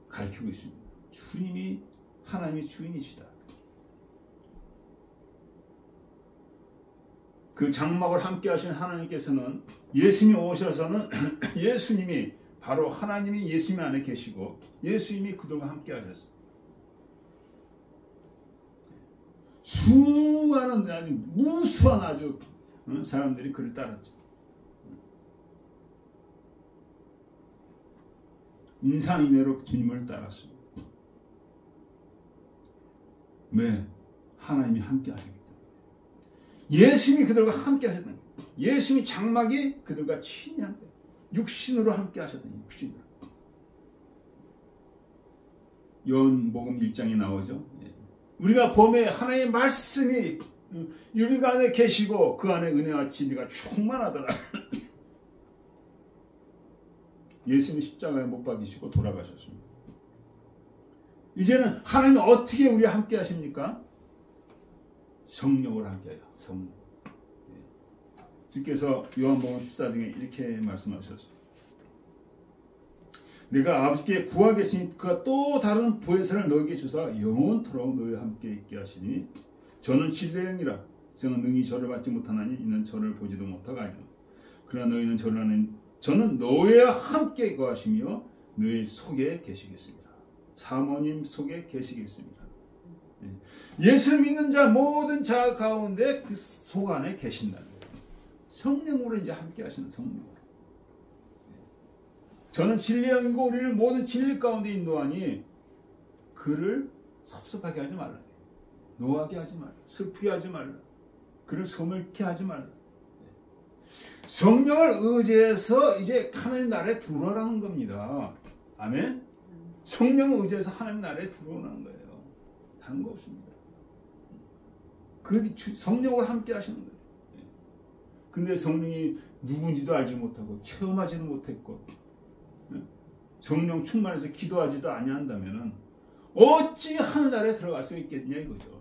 가르치고 있습니다. 주님이 하나님의 주인이시다. 그 장막을 함께 하신 하나님께서는 예수님이 오셔서는 예수님이 바로 하나님이 예수님 안에 계시고 예수님이 그들과 함께 하셨습니다. 수많은 아니 무수한 아주 사람들이 그를 따랐죠. 인산인해로 주님을 따랐습니다. 왜? 하나님이 함께 하시기 때문에. 예수님이 그들과 함께 하셨다는 거예요. 예수님이 장막이 그들과 친히 함께. 육신으로 함께 하셨더니 육신으로. 요한복음 1장에 나오죠. 우리가 봄에 하나님의 말씀이 우리가 안에 계시고 그 안에 은혜와 진리가 충만하더라. 예수님이 십자가에 못 박히시고 돌아가셨습니다. 이제는 하나님이 어떻게 우리와 함께 하십니까? 성령으로 함께해요. 성령. 주께서 요한복음 14장에 이렇게 말씀하셨어요. 내가 아버지께 구하겠으니 그가 또 다른 보혜사를 너에게 주사 영원토록 너희와 함께 있게 하시니 저는 진리의 영이라 저는 능히 저를 받지 못하나니 이는 저를 보지도 못하고 알지도 그러나 너희는 저를 아는 저는 너희와 함께 거하시며 너희 속에 계시겠습니다. 사모님 속에 계시겠습니다. 예수를 믿는 자 모든 자 가운데 그 속 안에 계신다는 거예요. 성령으로 이제 함께 하시는 성령으로. 저는 진리의 영이고 우리를 모든 진리 가운데 인도하니 그를 섭섭하게 하지 말라. 노하게 하지 말라. 슬프게 하지 말라. 그를 소멸케 하지 말라. 성령을 의지해서 이제 하나님 나라에 들어오라는 겁니다. 아멘? 성령을 의지해서 하나님 나라에 들어오라는 거예요. 다른 거 없습니다. 그 성령으로 함께 하시는 거예요. 근데 성령이 누군지도 알지 못하고 체험하지도 못했고 성령 충만해서 기도하지도 아니한다면은 어찌 하늘나라에 들어갈 수 있겠냐 이거죠.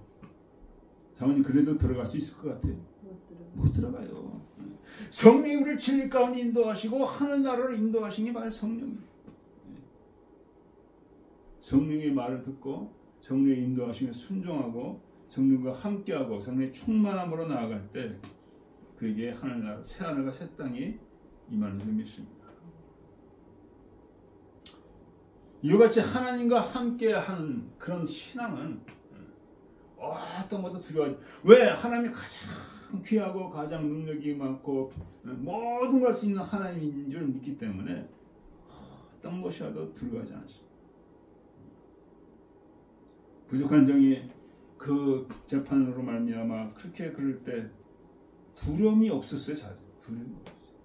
사모님 그래도 들어갈 수 있을 것 같아요? 못 들어가요. 성령이 우리를 진리 가운데 인도하시고 하늘나라로 인도하신 게 바로 성령이에요. 성령의 말을 듣고 성령의 인도하심에 순종하고 성령과 함께하고 성령의 충만함으로 나아갈 때 그에게 하늘나라 새하늘과 새 땅이 임하는 줄 믿습니다. 이와 같이 하나님과 함께하는 그런 신앙은 어떤 것도 두려워하지. 왜? 하나님이 가장 귀하고 가장 능력이 많고 모든 걸 할 수 있는 하나님인 줄 믿기 때문에 어떤 것이라도 두려워하지 않습니다. 부족한 정이 그 재판으로 말미암아 그렇게 그럴 때 두려움이 없었어요. 잘 두려움이 없었어요.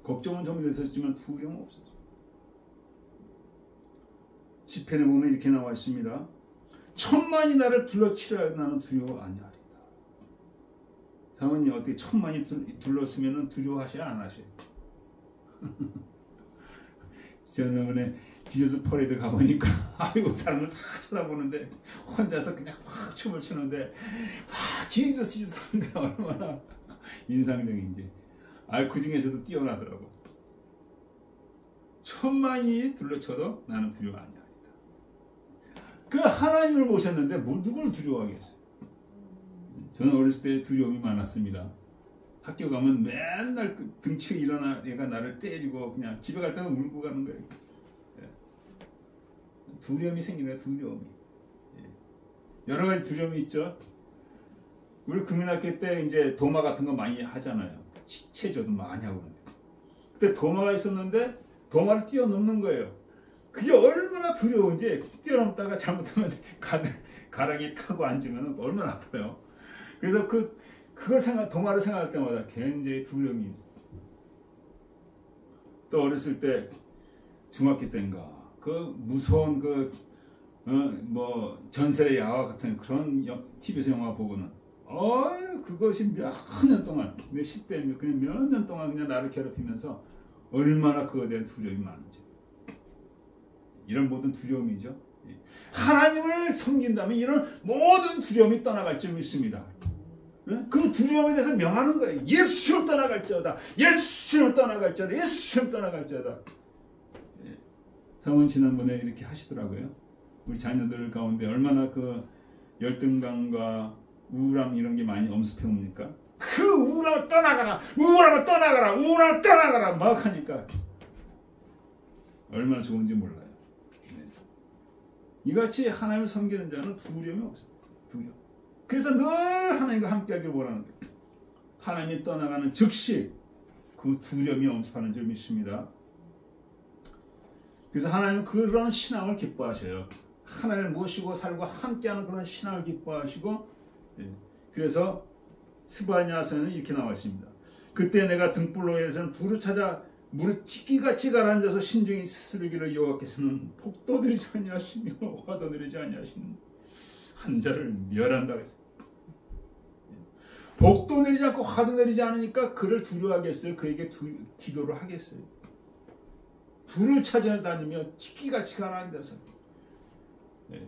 걱정은 좀 됐었지만 두려움은 없었어요. 시편에 보면 이렇게 나와 있습니다. 천만이 나를 둘러치라 나는 두려워 아니하리다. 사모님 어떻게 천만이 둘렀으면 두려워하셔야 안 하셔요? 지난번에 지저스 퍼레이드 가보니까 아이고 사람을 다 쳐다보는데 혼자서 그냥 확 춤을 추는데 지저스 하는데 얼마나 인상적인지 그 중에서도 뛰어나더라고. 천만이 둘러쳐도 나는 두려워 아니하리다. 그 하나님을 모셨는데 누구를 두려워하겠어요? 저는 어렸을 때 두려움이 많았습니다. 학교 가면 맨날 그 등치에 일어나 얘가 나를 때리고 그냥 집에 갈 때는 울고 가는 거예요. 두려움이 생기네요. 두려움이. 여러 가지 두려움이 있죠. 우리 국민학교 때 이제 도마 같은 거 많이 하잖아요. 체조도 많이 하고 그런데 그때 도마가 있었는데 도마를 뛰어넘는 거예요. 그게 얼마나 두려운지 뛰어넘다가 잘못하면 가랑이 타고 앉으면 얼마나 아파요. 그래서 그걸 도마를 생각할 때마다 굉장히 두려움이 있어요. 또 어렸을 때 중학교 때인가 그 무서운 전설의 야화 같은 그런 TV에서 영화 보고는 그것이 몇 년 동안 내 10대 그냥 몇 년 동안 그냥 나를 괴롭히면서 얼마나 그거에 대한 두려움이 많은지. 이런 모든 두려움이죠. 하나님을 섬긴다면 이런 모든 두려움이 떠나갈 줄 믿습니다. 그 두려움에 대해서 명하는 거예요. 예수를 떠나갈지어다. 예수를 떠나갈지어다. 예수를 떠나갈지어다. 사모님 지난번에 이렇게 하시더라고요. 우리 자녀들 가운데 얼마나 그 열등감과 우울함 이런 게 많이 엄습해 옵니까? 그 우울함을 떠나가라. 우울함을 떠나가라. 우울함을 떠나가라. 막 하니까 얼마나 좋은지 몰라요. 이같이 하나님을 섬기는 자는 두려움이 없어요. 두려움. 그래서 늘 하나님과 함께하길 원하는 거예요. 하나님이 떠나가는 즉시 그 두려움이 엄습하는 줄 믿습니다. 그래서 하나님은 그런 신앙을 기뻐하셔요. 하나님을 모시고 살고 함께하는 그런 신앙을 기뻐하시고 그래서 스바냐서는 이렇게 나와 있습니다. 그때 내가 등불로 에서는 불을 찾아 무릇 찢기같이 가라앉아서 신중히 스스로기를 여호와께서는 복도 내리지 아니하시며 화도 내리지 아니하시는 한 자를 멸한다 했어요. 복도 내리지 않고 화도 내리지 않으니까 그를 두려워하겠어요? 그에게 기도를 하겠어요? 둘을 찾아다니며 찢기같이 가라앉아서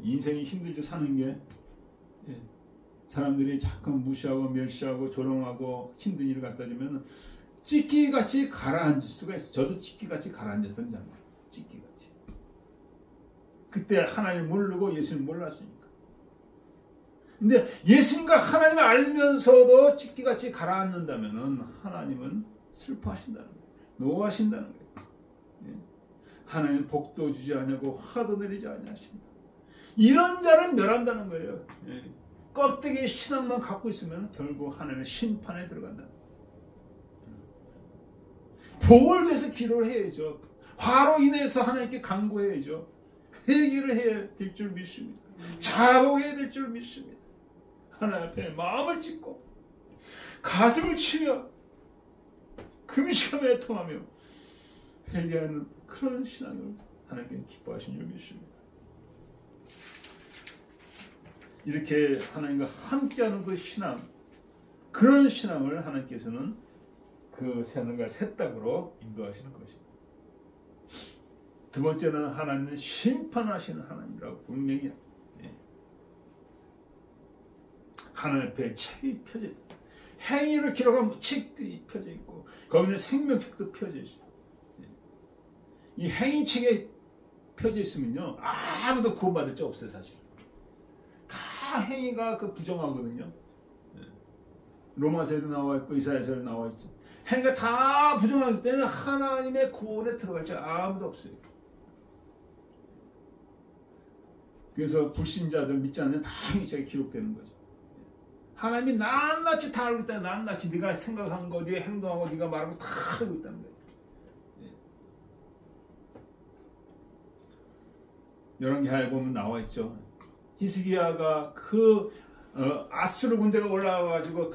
인생이 힘들게 사는 게 사람들이 잠깐 무시하고 멸시하고 조롱하고 힘든 일을 갖다 주면 찢기같이 가라앉을 수가 있어. 저도 찢기같이 가라앉았던 자입니다. 찢기같이. 그때 하나님을 모르고 예수를 몰랐으니까. 근데 예수님과 하나님을 알면서도 찢기같이 가라앉는다면 하나님은 슬퍼하신다는 거예요. 노하신다는 거예요. 하나님은 복도 주지 아니하고 화도 내리지 아니하신다. 이런 자를 멸한다는 거예요. 껍데기 신앙만 갖고 있으면 결국 하나님의 심판에 들어간다. 복을 위해서 기도를 해야죠. 화로 인해서 하나님께 간구해야죠. 회개를 해야 될 줄 믿습니다. 자복해야 될 줄 믿습니다. 하나님 앞에 마음을 찢고 가슴을 치며 금식하며 애통하며 회개하는 그런 신앙을 하나님께 기뻐하신 줄 믿습니다. 이렇게 하나님과 함께하는 그 신앙, 그런 신앙을 하나님께서는 그 새하늘과 새 땅으로 인도하시는 것입니다. 두 번째는 하나님은 심판하시는 하나님이라고 분명히 하나님 앞에 책이 펴져 있고 행위를 기록한 책들이 펴져 있고 거기는 생명책도 펴져 있어요. 이 행위책에 펴져 있으면요 아무도 구원받을 자 없어요. 사실 다 행위가 그 부정하거든요. 로마서에도 나와 있고 이사야서에도 나와 있죠. 행위가 다 부정하기 때문에 하나님의 구원에 들어갈 자 아무도 없어요. 그래서 불신자들 믿지 않는 다 행위책에 기록되는 거죠. 하나님이 낱낱이 다 알고 있다. 낱낱이 네가 생각한 거, 네가 행동하고 네가 말하고 다 알고 있다는 거예요. 열왕기하에 보면 나와 있죠. 히스기야가 그 아수르 군대가 올라와가지고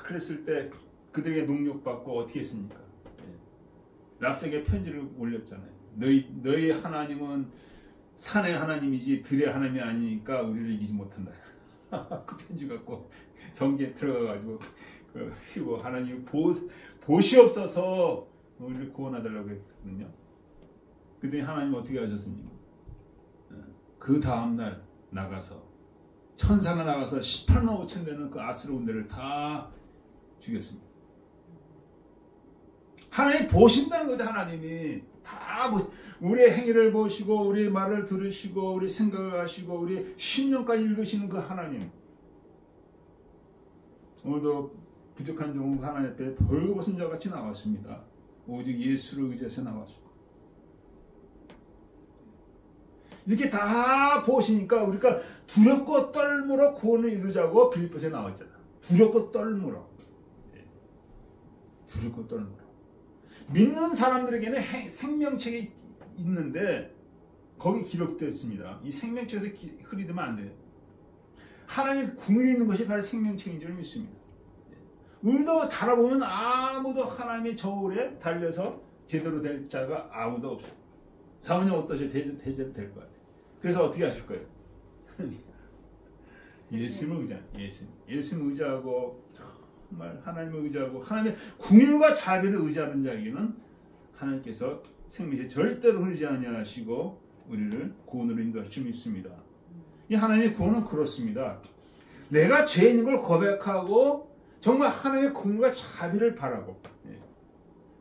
그랬을 때 그들에게 농욕받고 어떻게 했습니까? 랍색에 편지를 올렸잖아요. 너희 하나님은 산의 하나님이지 들의 하나님이 아니니까 우리를 이기지 못한다. 그 편지 갖고 성기에 들어가가지고 휘고 하나님 보시 없어서 우리를 구원하달라고 했거든요. 그랬더니 하나님 어떻게 하셨습니까? 그 다음날 나가서 천사가 나가서 18만 5천 되는 그 아수르 군대를 다 죽였습니다. 하나님 보신다는 거죠. 하나님이 다 우리의 행위를 보시고 우리의 말을 들으시고 우리 생각을 하시고 우리 심령까지 읽으시는 그 하나님. 오늘도 부족한 종은 하나님 앞에 벌거벗은 자같이 나왔습니다. 오직 예수를 의지해서 나왔습니다. 이렇게 다 보시니까 우리가 두렵고 떨므로 구원을 이루자고 빌립보서에 나왔잖아. 두렵고 떨므로. 두렵고 떨므로. 믿는 사람들에게는 생명책이 있는데 거기 기록되어 있습니다. 이 생명책에서 흐리면 안 돼요. 하나님이 궁을 있는 것이 바로 생명책인 줄 믿습니다. 우리도 달아보면 아무도 하나님의 저울에 달려서 제대로 될 자가 아무도 없어요. 사모님 어떠세요? 대제도 될 것 같아요. 그래서 어떻게 하실 거예요? 예수님을 의지하고 정말 하나님을 의지하고 하나님의 궁율과 자비를 의지하는 자에게는 하나님께서 생명이 절대로 흐르지 아니하시고 우리를 구원으로 인도하실 줄 믿습니다. 이 하나님의 구원은 그렇습니다. 내가 죄인인 걸 고백하고 정말 하나님의 궁율과 자비를 바라고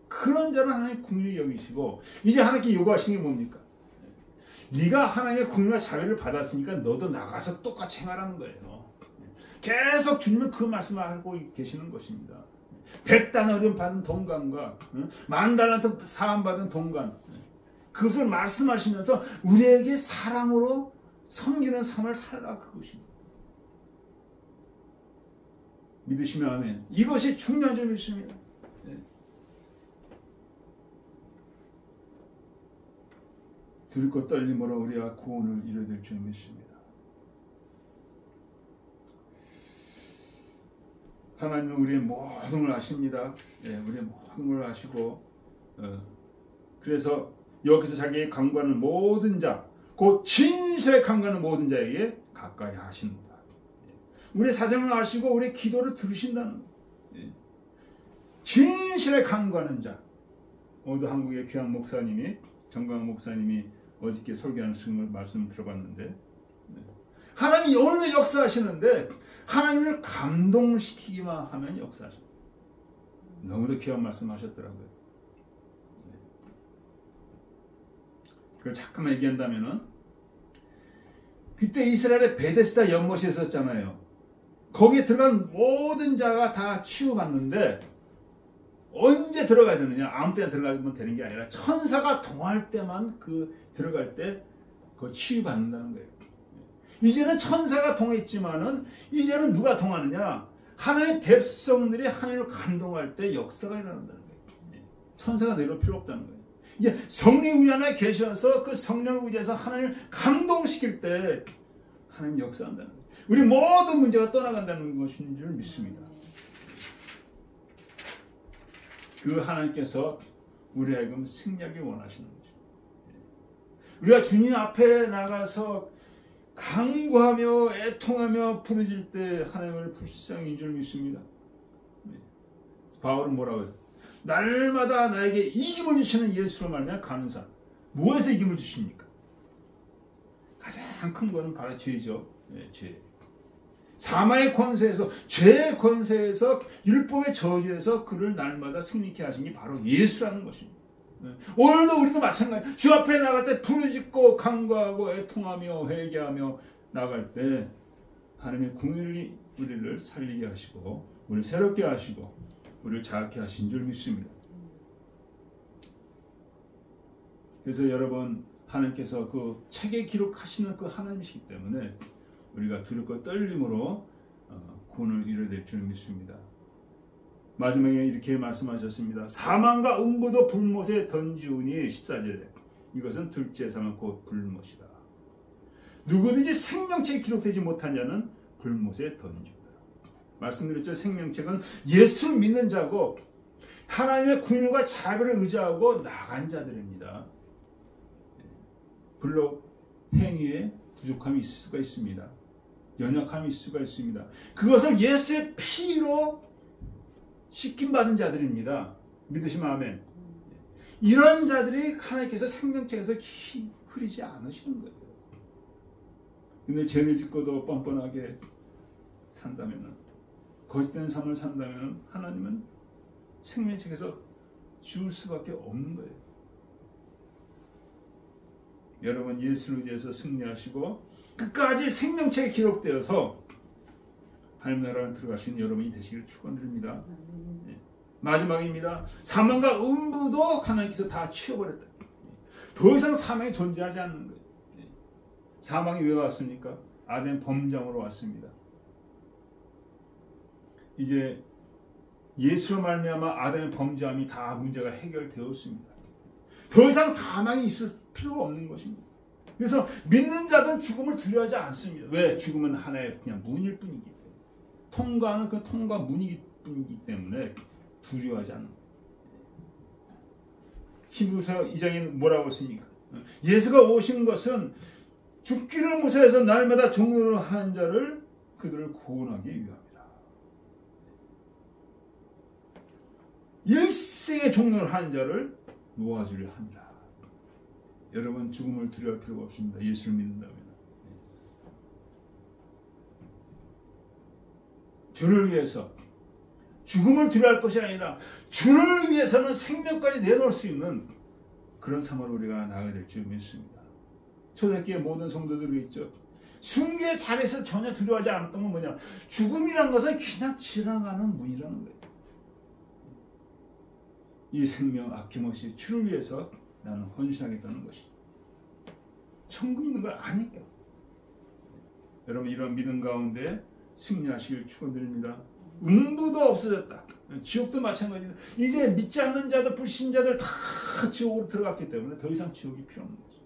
그런 자는 하나님의 궁율이 여기시고 이제 하나님께 요구하시는 게 뭡니까? 네가 하나님의 궁율과 자비를 받았으니까 너도 나가서 똑같이 행하라는 거예요. 계속 주님은 그 말씀을 하고 계시는 것입니다. 100달러 받은 동관과 10,000달러 사함 받은 동관 그것을 말씀하시면서 우리에게 사랑으로 섬기는 삶을 살라 그것입니다. 믿으시면 아멘. 이것이 중요한 줄 믿습니다. 두렵고 떨림으로 우리가 구원을 이루어낼 줄 믿습니다. 하나님은 우리의 모든 걸 아십니다. 우리의 모든 걸 아시고 그래서 여기서 자기의 강구하는 모든 자, 곧 진실에 강구하는 모든 자에게 가까이 하신다. 우리 사정을 아시고 우리 기도를 들으신다는 거예요. 진실에 강구하는 자. 오늘도 한국의 귀한 목사님이, 정광 목사님이 어저께 설교하는 말씀을 들어봤는데, 하나님이 오늘도 역사하시는데 하나님을 감동시키기만 하면 역사하십니다. 너무도 귀한 말씀 하셨더라고요. 그걸 잠깐만 얘기한다면은, 그때 이스라엘의 베데스다 연못이 있었잖아요. 거기에 들어간 모든 자가 다 치유받는데 언제 들어가야 되느냐? 아무 때나 들어가면 되는 게 아니라 천사가 통할 때만 들어갈 때 그 치유받는다는 거예요. 이제는 천사가 통했지만은 이제는 누가 통하느냐? 하나님의 백성들이 하나님을 감동할 때 역사가 일어난다는 거예요. 천사가 내려올 필요 없다는 거예요. 이제 성령 우리 안에 계셔서 그 성령을 의지해서 하나님을 감동시킬 때 하나님 역사한다는 거예요. 우리 모든 문제가 떠나간다는 것인 줄 믿습니다. 그 하나님께서 우리 하여금 승리하기 원하시는 거죠. 우리가 주님 앞에 나가서 간구하며 애통하며 부르짖을 때 하나님을 불쌍히 줄 믿습니다. 바울은 뭐라고 했어요? 날마다 나에게 이김을 주시는 예수로 말미암아 가는 산. 무엇에서 이김을 주십니까? 가장 큰 거는 바로 죄죠. 죄. 사망의 권세에서, 죄의 권세에서, 율법의 저주에서 그를 날마다 승리케 하신 게 바로 예수라는 것입니다. 오늘도 우리도 마찬가지. 주 앞에 나갈 때 부르짖고 간구하고 애통하며 회개하며 나갈 때 하나님의 궁일이 우리를 살리게 하시고 우리를 새롭게 하시고 우리를 자악케 하신 줄 믿습니다. 그래서 여러분, 하나님께서 그 책에 기록하시는 그 하나님이시기 때문에 우리가 두렵고 떨림으로 구원을 이루어낼 줄 믿습니다. 마지막에 이렇게 말씀하셨습니다. 사망과 음부도 불못에 던지우니 14절에 이것은 둘째 사망 곧 불못이다. 누구든지 생명책에 기록되지 못한 자는 불못에 던지우다. 말씀드렸죠. 생명책은 예수를 믿는 자고 하나님의 긍휼과 자비를 의지하고 나간 자들입니다. 물론 행위에 부족함이 있을 수가 있습니다. 연약함이 있을 수가 있습니다. 그것을 예수의 피로 씻김받은 자들입니다. 믿으시면 아멘. 이런 자들이 하나님께서 생명책에서 흐리지 않으시는 거예요. 근데 죄를 짓고도 뻔뻔하게 산다면, 거짓된 삶을 산다면 하나님은 생명책에서 지울 수밖에 없는 거예요. 여러분, 예수를 의지해서 승리하시고 끝까지 생명책에 기록되어서 하나님 나라에 들어가신 여러분이 되시길 축원드립니다. 마지막입니다. 사망과 음부도 하나님께서 다 치워버렸다. 더 이상 사망이 존재하지 않는 거예요. 사망이 왜 왔습니까? 아담 범죄함으로 왔습니다. 이제 예수로 말미암아 아담의 범죄함이 다 문제가 해결되었습니다. 더 이상 사망이 있을 필요가 없는 것입니다. 그래서 믿는 자들은 죽음을 두려워하지 않습니다. 왜? 죽음은 하나의 그냥 문일 뿐이기 때문에, 통과하는 그 통과 문이기 뿐이기 때문에 두려워하지 않는 거예요. 히브리서 2장에 뭐라고 했습니까? 예수가 오신 것은 죽기를 무서워해서 날마다 종로를 하는 자를 그들을 구원하기 위함이다. 일생의 종로를 하는 자를 놓아주려 합니다. 여러분, 죽음을 두려워할 필요가 없습니다. 예수를 믿는다면. 주를 위해서 죽음을 두려워할 것이 아니라 주를 위해서는 생명까지 내놓을 수 있는 그런 삶으로 우리가 나아가야 될 줄 믿습니다. 초대교회 모든 성도들이 있죠. 순교의 자리에서 전혀 두려워하지 않았던 건 뭐냐? 죽음이란 것은 그냥 지나가는 문이라는 거예요. 이 생명 아낌없이 주를 위해서 나는 헌신하겠다는 것이 천국에 있는 걸 아니까. 여러분, 이런 믿음 가운데 승리하시길 축원드립니다. 음부도 없어졌다. 지옥도 마찬가지다. 이제 믿지 않는 자들, 불신자들 다 지옥으로 들어갔기 때문에 더 이상 지옥이 필요 없는 거죠.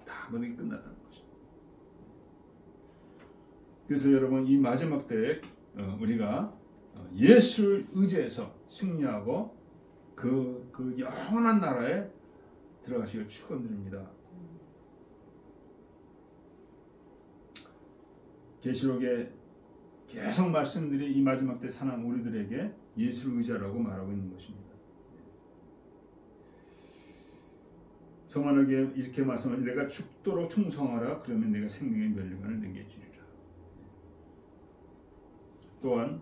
다 모든 게 끝났다는 거죠. 그래서 여러분, 이 마지막 때에 우리가 예수를 의지해서 승리하고 그 영원한 나라에 들어가시길 축원드립니다. 계시록에 계속 말씀들이 이 마지막 때 사는 우리들에게 예수를 의지하라고 말하고 있는 것입니다. 성만하게 이렇게 말씀하시 내가 죽도록 충성하라. 그러면 내가 생명의 면류관을 내게 주리라. 또한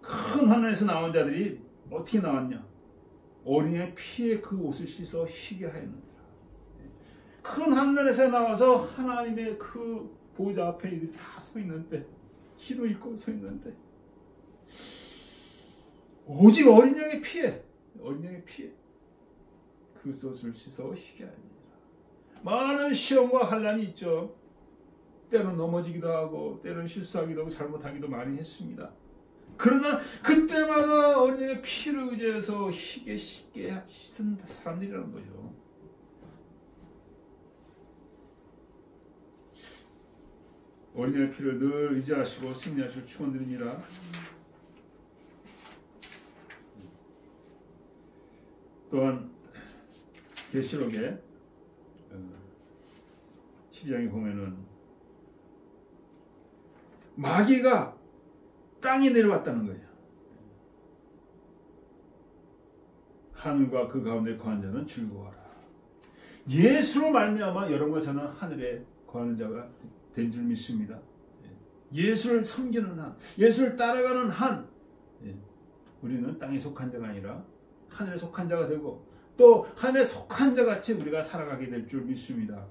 큰 하늘에서 나온 자들이 어떻게 나왔냐? 어린이의 피에 그 옷을 씻어 희게 하였느니라. 큰 하늘에서 나와서 하나님의 그 보좌 앞에 이들이 다 서 있는데, 흰 옷 입고 서 있는데, 오직 어린 양의 피에 그 옷을 씻어 희게 하였느니라. 많은 시험과 환난이 있죠. 때로는 넘어지기도 하고, 때로는 실수하기도 하고, 잘못하기도 많이 했습니다. 그러나 그때마다 어린 양의 피를 의지해서 희게 씻은 사람들이라는 거죠. 어린이의 피를 늘 의지하시고 승리하실 축원드립니다. 또한 계시록에 12장에 보면은 마귀가 땅에 내려왔다는 거예요. 하늘과 그 가운데 거한 자는 즐거워하라. 예수로 말미암아 여러분과 저는 하늘에 거하는 자가 된 줄 믿습니다. 예수를 섬기는 한, 예수를 따라가는 한, 우리는 땅에 속한 자가 아니라 하늘에 속한 자가 되고 또 하늘에 속한 자 같이 우리가 살아가게 될 줄 믿습니다.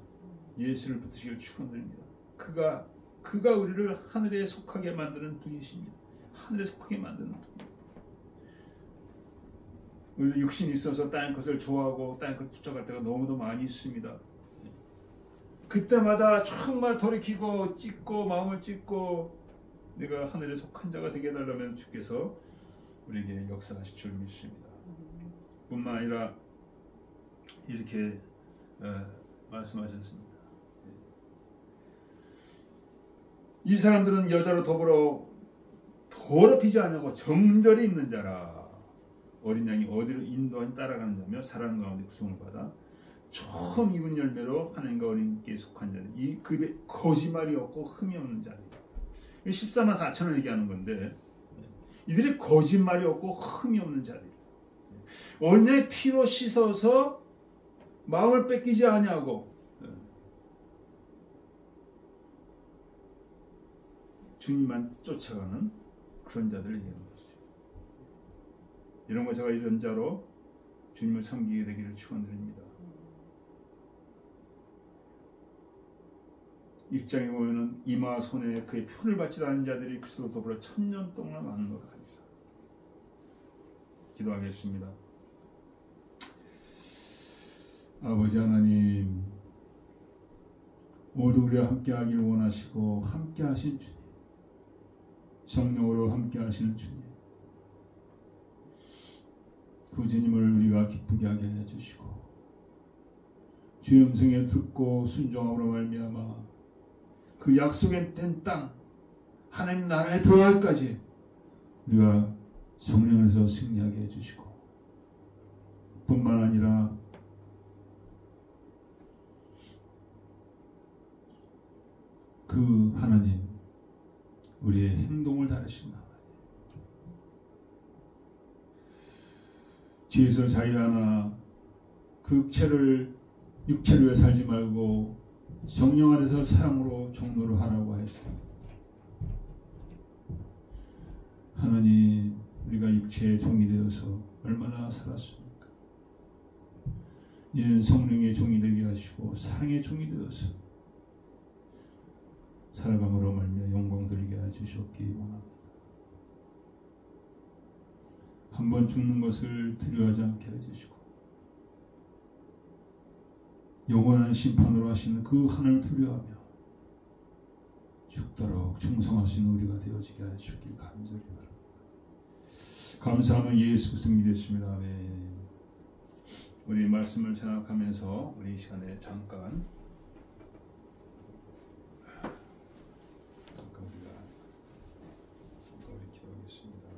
예수를 붙드시길 축원드립니다. 그가 우리를 하늘에 속하게 만드는 분이십니다. 하늘에 속하게 만드는 분입니다. 우리도 육신이 있어서 땅의 것을 좋아하고 땅의 것을 쫓아갈 때가 너무도 많이 있습니다. 그때마다 정말 돌이키고 찢고 마음을 찢고 내가 하늘에 속한 자가 되게 해달라면 주께서 우리에게 역사하실 줄 믿습니다. 뿐만 아니라 이렇게 말씀하셨습니다. 이 사람들은 여자로 더불어 더럽히지 않냐고 정절이 있는 자라. 어린 양이 어디로 인도하니 따라가는 자며 사랑 가운데 구속을 받아 처음 익은 열매로 하나님과 어린이께 속한 자는 이 급에 거짓말이 없고 흠이 없는 자입니다. 14만 4천을 얘기하는 건데 이들이 거짓말이 없고 흠이 없는 자들. 어린이의 피로 씻어서 마음을 뺏기지 아니하고 주님만 쫓아가는 그런 자들을 얘기하는 것이죠. 이런 거 제가 이런 자로 주님을 섬기게 되기를 축원드립니다. 입장에 보면은 이마 손에 그의 표를 받지 않은 자들이 그리스도로 더불어 1000년 동안 왕노를 합니다. 기도하겠습니다. 아버지 하나님, 모두 우리와 함께하길 원하시고 함께하신 주님, 성령으로 함께하시는 주님, 그 주님을 우리가 기쁘게 하게 해주시고 주의 음성에 듣고 순종함으로 말미암아 그 약속의 된 땅 하나님 나라에 들어갈까지 우리가 성령에서 승리하게 해주시고 뿐만 아니라 그 하나님 우리의 행동을 다루신다. 죄에서 자유하나 그 육체를 위해 살지 말고 성령 안에서 사랑으로 종로를 하라고 하였습니다. 하나님, 우리가 육체의 종이 되어서 얼마나 살았습니까? 이는 성령의 종이 되게 하시고 사랑의 종이 되어서 살아감으로 말미암아 영광 돌리게 해주셨기 원합니다. 한번 죽는 것을 두려워하지 않게 해주시고 영원한 심판으로 하시는 그 하늘을 두려워하며 죽도록 충성하시는 우리가 되어지게 하시길 간절히 바랍니다. 감사하는 예수 그리스도 믿으십니다. 아멘. 우리 말씀을 생각하면서 우리 이 시간에 잠깐 우리 기도하겠습니다.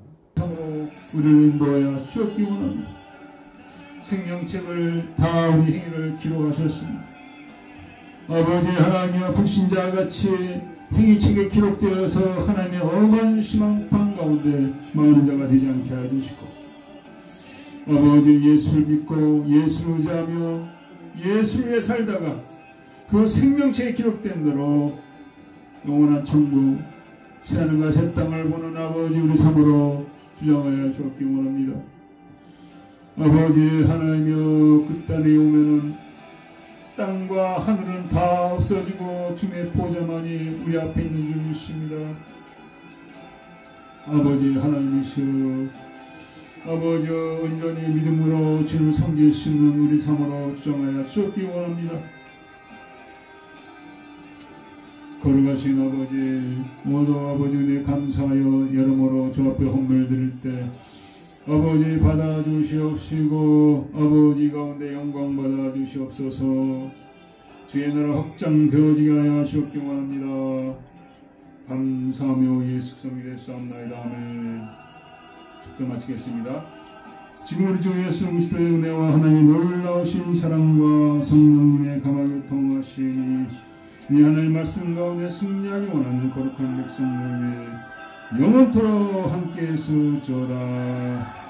우리를 인도하여 주옵기 원합니다. 생명책을 다 우리 행위를 기록하셨습니다. 아버지 하나님이여 불신자같이 행위책에 기록되어서 하나님의 엄한 희망판 가운데 마은 자가 되지 않게 해주시고 아버지 예수를 믿고 예수를 의지하며 예수를 위해 살다가 그 생명책에 기록된 대로 영원한 천국 새하늘과 새 땅을 보는 아버지 우리 삶으로 주장하여 주옵기 원합니다. 아버지 하나님이여 그 땅에 오면은 땅과 하늘은 다 없어지고 주님의 보좌만이 우리 앞에 있는 줄 믿습니다. 아버지 하나님이시여 아버지 온전히 믿음으로 주님을 섬길 수 있는 우리 삶으로 주장하여 주옵기 원합니다. 거룩하신 아버지 모두 아버지 은혜 감사하여 여러모로 주 앞에 헌물 드릴 때 아버지 받아주시옵시고 아버지 가운데 영광 받아주시옵소서. 주의 나라 확장되어지게 하여 하시옵기 원합니다. 감사하며 예수 성이 됐사옵나이다. 아멘. 축도 마치겠습니다. 지금 우리 주 예수 그리스도의 은혜와 하나님의 놀라우신 사랑과 성령님의 감화교통하심이 이 하나님 말씀 가운데 승리하기 원하는 거룩한 백성들 위해 영원토록 함께 있을지어다.